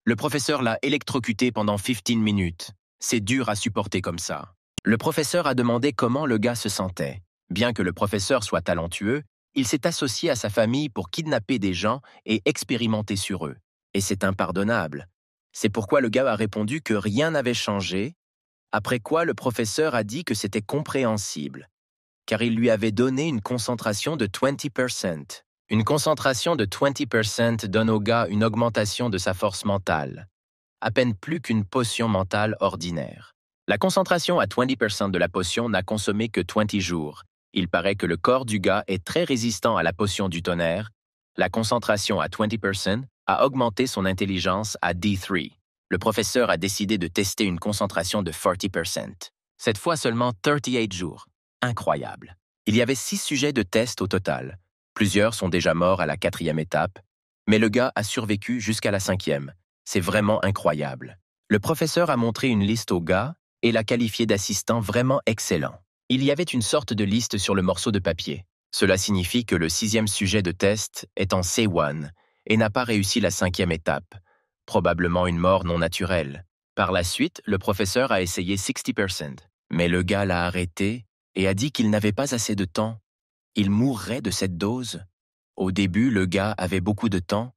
le professeur l'a électrocuté pendant 15 minutes. C'est dur à supporter comme ça. Le professeur a demandé comment le gars se sentait. Bien que le professeur soit talentueux, il s'est associé à sa famille pour kidnapper des gens et expérimenter sur eux. Et c'est impardonnable. C'est pourquoi le gars a répondu que rien n'avait changé, après quoi le professeur a dit que c'était compréhensible, car il lui avait donné une concentration de 20%. Une concentration de 20% donne au gars une augmentation de sa force mentale, à peine plus qu'une potion mentale ordinaire. La concentration à 20% de la potion n'a consommé que 20 jours. Il paraît que le corps du gars est très résistant à la potion du tonnerre. La concentration à 20% a augmenté son intelligence à D3. Le professeur a décidé de tester une concentration de 40%. Cette fois seulement 38 jours. Incroyable. Il y avait 6 sujets de test au total. Plusieurs sont déjà morts à la 4e étape, mais le gars a survécu jusqu'à la 5e. C'est vraiment incroyable. Le professeur a montré une liste au gars et l'a qualifié d'assistant vraiment excellent. Il y avait une sorte de liste sur le morceau de papier. Cela signifie que le 6e sujet de test est en C1 et n'a pas réussi la 5e étape, probablement une mort non naturelle. Par la suite, le professeur a essayé 60%, mais le gars l'a arrêté et a dit qu'il n'avait pas assez de temps. Il mourrait de cette dose. Au début, le gars avait beaucoup de temps,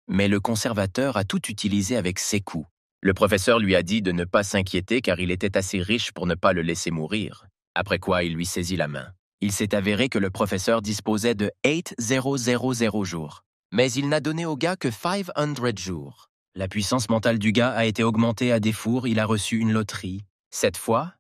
mais le conservateur a tout utilisé avec ses coups. Le professeur lui a dit de ne pas s'inquiéter car il était assez riche pour ne pas le laisser mourir. Après quoi, il lui saisit la main. Il s'est avéré que le professeur disposait de 8000 jours, mais il n'a donné au gars que 500 jours. La puissance mentale du gars a été augmentée à des fours, il a reçu une loterie. Cette fois,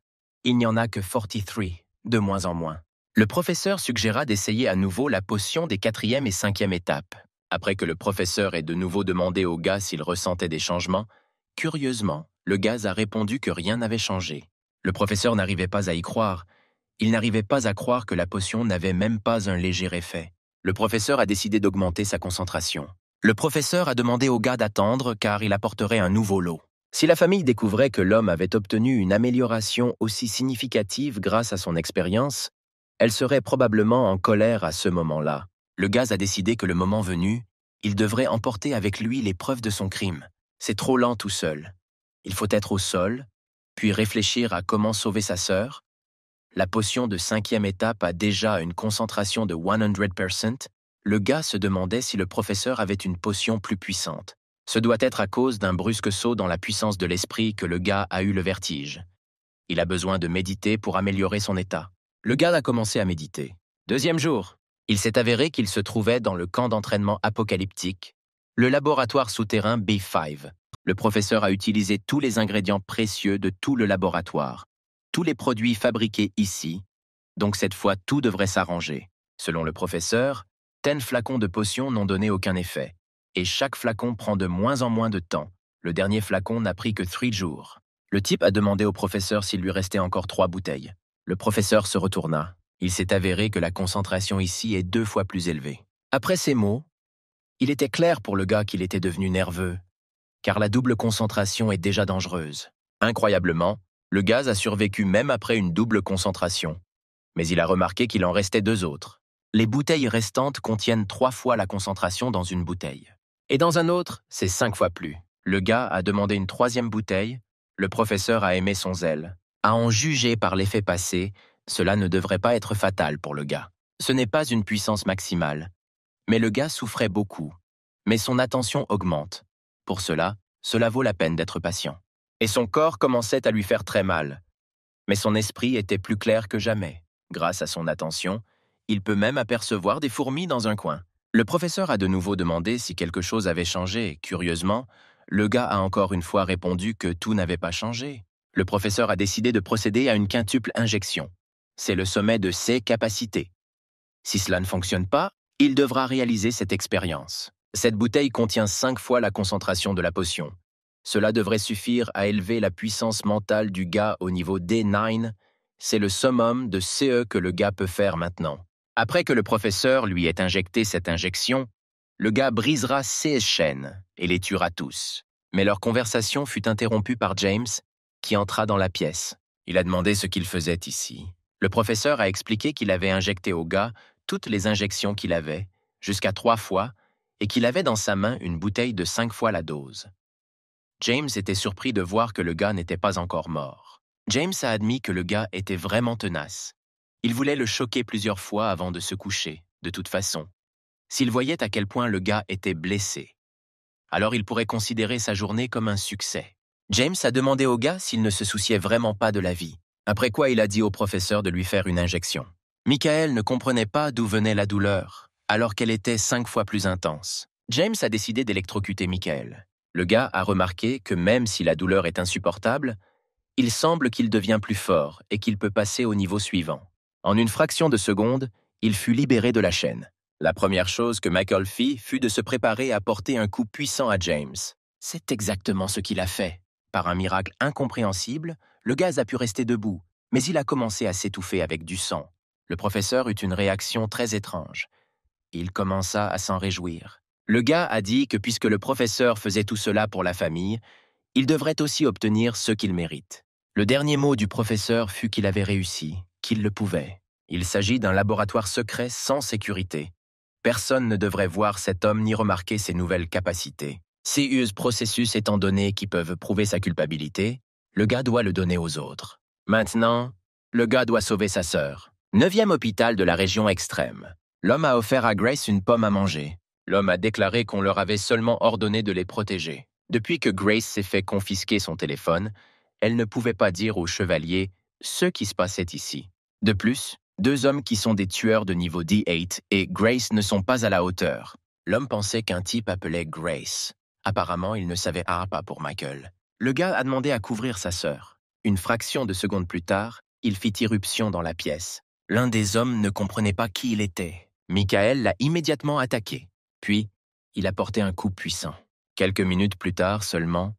il n'y en a que 43, de moins en moins. Le professeur suggéra d'essayer à nouveau la potion des 4e et 5e étapes. Après que le professeur ait de nouveau demandé au gars s'il ressentait des changements, curieusement, le gars a répondu que rien n'avait changé. Le professeur n'arrivait pas à y croire. Il n'arrivait pas à croire que la potion n'avait même pas un léger effet. Le professeur a décidé d'augmenter sa concentration. Le professeur a demandé au gars d'attendre car il apporterait un nouveau lot. Si la famille découvrait que l'homme avait obtenu une amélioration aussi significative grâce à son expérience, elle serait probablement en colère à ce moment-là. Le gars a décidé que le moment venu, il devrait emporter avec lui les preuves de son crime. C'est trop lent tout seul. Il faut être au sol, puis réfléchir à comment sauver sa sœur. La potion de 5e étape a déjà une concentration de 100%. Le gars se demandait si le professeur avait une potion plus puissante. Ce doit être à cause d'un brusque saut dans la puissance de l'esprit que le gars a eu le vertige. Il a besoin de méditer pour améliorer son état. Le gars a commencé à méditer. 2e jour, il s'est avéré qu'il se trouvait dans le camp d'entraînement apocalyptique, le laboratoire souterrain B5. Le professeur a utilisé tous les ingrédients précieux de tout le laboratoire, tous les produits fabriqués ici, donc cette fois tout devrait s'arranger. Selon le professeur, 10 flacons de potions n'ont donné aucun effet, et chaque flacon prend de moins en moins de temps. Le dernier flacon n'a pris que 3 jours. Le type a demandé au professeur s'il lui restait encore 3 bouteilles. Le professeur se retourna. Il s'est avéré que la concentration ici est 2 fois plus élevée. Après ces mots, il était clair pour le gars qu'il était devenu nerveux, car la double concentration est déjà dangereuse. Incroyablement, le gaz a survécu même après une double concentration. Mais il a remarqué qu'il en restait 2 autres. Les bouteilles restantes contiennent 3 fois la concentration dans une bouteille. Et dans un autre, c'est 5 fois plus. Le gars a demandé une 3e bouteille. Le professeur a aimé son zèle. À en juger par l'effet passé, cela ne devrait pas être fatal pour le gars. Ce n'est pas une puissance maximale. Mais le gars souffrait beaucoup. Mais son attention augmente. Pour cela vaut la peine d'être patient. Et son corps commençait à lui faire très mal. Mais son esprit était plus clair que jamais. Grâce à son attention, il peut même apercevoir des fourmis dans un coin. Le professeur a de nouveau demandé si quelque chose avait changé. Curieusement, le gars a encore une fois répondu que tout n'avait pas changé. Le professeur a décidé de procéder à une quintuple injection. C'est le sommet de ses capacités. Si cela ne fonctionne pas, il devra réaliser cette expérience. Cette bouteille contient 5 fois la concentration de la potion. Cela devrait suffire à élever la puissance mentale du gars au niveau D9. C'est le summum de CE que le gars peut faire maintenant. Après que le professeur lui ait injecté cette injection, le gars brisera 16 chaînes et les tuera tous. Mais leur conversation fut interrompue par James, qui entra dans la pièce. Il a demandé ce qu'il faisait ici. Le professeur a expliqué qu'il avait injecté au gars toutes les injections qu'il avait, jusqu'à 3 fois, et qu'il avait dans sa main une bouteille de 5 fois la dose. James était surpris de voir que le gars n'était pas encore mort. James a admis que le gars était vraiment tenace. Il voulait le choquer plusieurs fois avant de se coucher, de toute façon, s'il voyait à quel point le gars était blessé. alors il pourrait considérer sa journée comme un succès. James a demandé au gars s'il ne se souciait vraiment pas de la vie, après quoi il a dit au professeur de lui faire une injection. Michael ne comprenait pas d'où venait la douleur, alors qu'elle était 5 fois plus intense. James a décidé d'électrocuter Michael. Le gars a remarqué que même si la douleur est insupportable, il semble qu'il devient plus fort et qu'il peut passer au niveau suivant. En une fraction de seconde, il fut libéré de la chaîne. La première chose que Michael fit fut de se préparer à porter un coup puissant à James. C'est exactement ce qu'il a fait. Par un miracle incompréhensible, le gaz a pu rester debout, mais il a commencé à s'étouffer avec du sang. Le professeur eut une réaction très étrange. Il commença à s'en réjouir. Le gars a dit que puisque le professeur faisait tout cela pour la famille, il devrait aussi obtenir ce qu'il mérite. Le dernier mot du professeur fut qu'il avait réussi, qu'il le pouvait. Il s'agit d'un laboratoire secret sans sécurité. Personne ne devrait voir cet homme ni remarquer ses nouvelles capacités. Ces processus étant donnés qui peuvent prouver sa culpabilité, le gars doit le donner aux autres. Maintenant, le gars doit sauver sa sœur. 9e hôpital de la région extrême. L'homme a offert à Grace une pomme à manger. L'homme a déclaré qu'on leur avait seulement ordonné de les protéger. Depuis que Grace s'est fait confisquer son téléphone, elle ne pouvait pas dire au chevalier ce qui se passait ici. De plus, 2 hommes qui sont des tueurs de niveau D8 et Grace ne sont pas à la hauteur. L'homme pensait qu'un type appelait Grace. Apparemment, il ne savait pas pour Michael. Le gars a demandé à couvrir sa sœur. Une fraction de seconde plus tard, il fit irruption dans la pièce. L'un des hommes ne comprenait pas qui il était. Michael l'a immédiatement attaqué. Puis, il a porté un coup puissant. Quelques minutes plus tard seulement,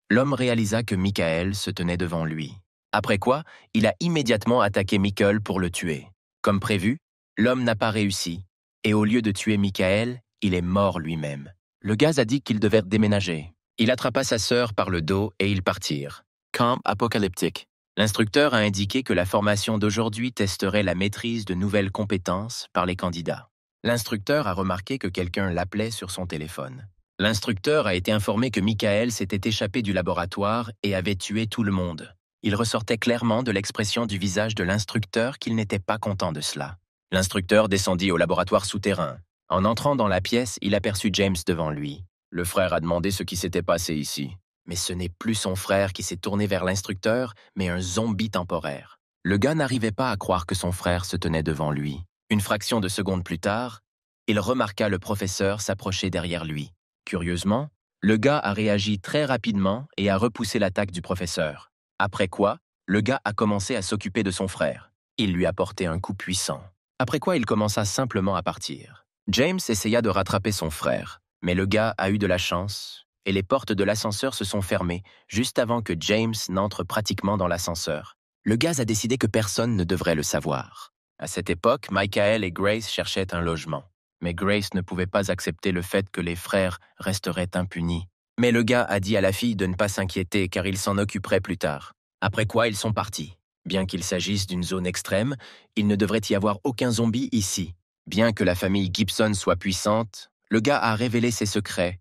l'homme réalisa que Michael se tenait devant lui. Après quoi, il a immédiatement attaqué Michael pour le tuer. Comme prévu, l'homme n'a pas réussi, et au lieu de tuer Michael, il est mort lui-même. Le gaz a dit qu'il devait déménager. Il attrapa sa sœur par le dos et ils partirent. Camp apocalyptique. L'instructeur a indiqué que la formation d'aujourd'hui testerait la maîtrise de nouvelles compétences par les candidats. L'instructeur a remarqué que quelqu'un l'appelait sur son téléphone. L'instructeur a été informé que Michael s'était échappé du laboratoire et avait tué tout le monde. Il ressortait clairement de l'expression du visage de l'instructeur qu'il n'était pas content de cela. L'instructeur descendit au laboratoire souterrain. En entrant dans la pièce, il aperçut James devant lui. Le frère a demandé ce qui s'était passé ici. Mais ce n'est plus son frère qui s'est tourné vers l'instructeur, mais un zombie temporaire. Le gars n'arrivait pas à croire que son frère se tenait devant lui. Une fraction de seconde plus tard, il remarqua le professeur s'approcher derrière lui. Curieusement, le gars a réagi très rapidement et a repoussé l'attaque du professeur. Après quoi, le gars a commencé à s'occuper de son frère. Il lui a porté un coup puissant. Après quoi, il commença simplement à partir. James essaya de rattraper son frère, mais le gars a eu de la chance et les portes de l'ascenseur se sont fermées juste avant que James n'entre pratiquement dans l'ascenseur. Le gars a décidé que personne ne devrait le savoir. À cette époque, Michael et Grace cherchaient un logement. Mais Grace ne pouvait pas accepter le fait que les frères resteraient impunis. Mais le gars a dit à la fille de ne pas s'inquiéter car il s'en occuperait plus tard. Après quoi, ils sont partis. Bien qu'il s'agisse d'une zone extrême, il ne devrait y avoir aucun zombie ici. Bien que la famille Gibson soit puissante, le gars a révélé ses secrets.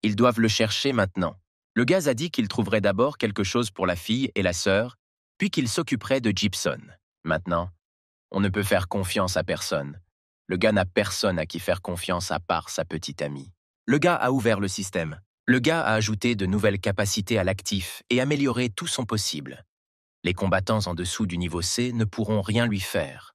Ils doivent le chercher maintenant. Le gars a dit qu'il trouverait d'abord quelque chose pour la fille et la sœur, puis qu'il s'occuperait de Gibson. Maintenant, on ne peut faire confiance à personne. Le gars n'a personne à qui faire confiance à part sa petite amie. Le gars a ouvert le système. Le gars a ajouté de nouvelles capacités à l'actif et amélioré tout son possible. Les combattants en dessous du niveau C ne pourront rien lui faire.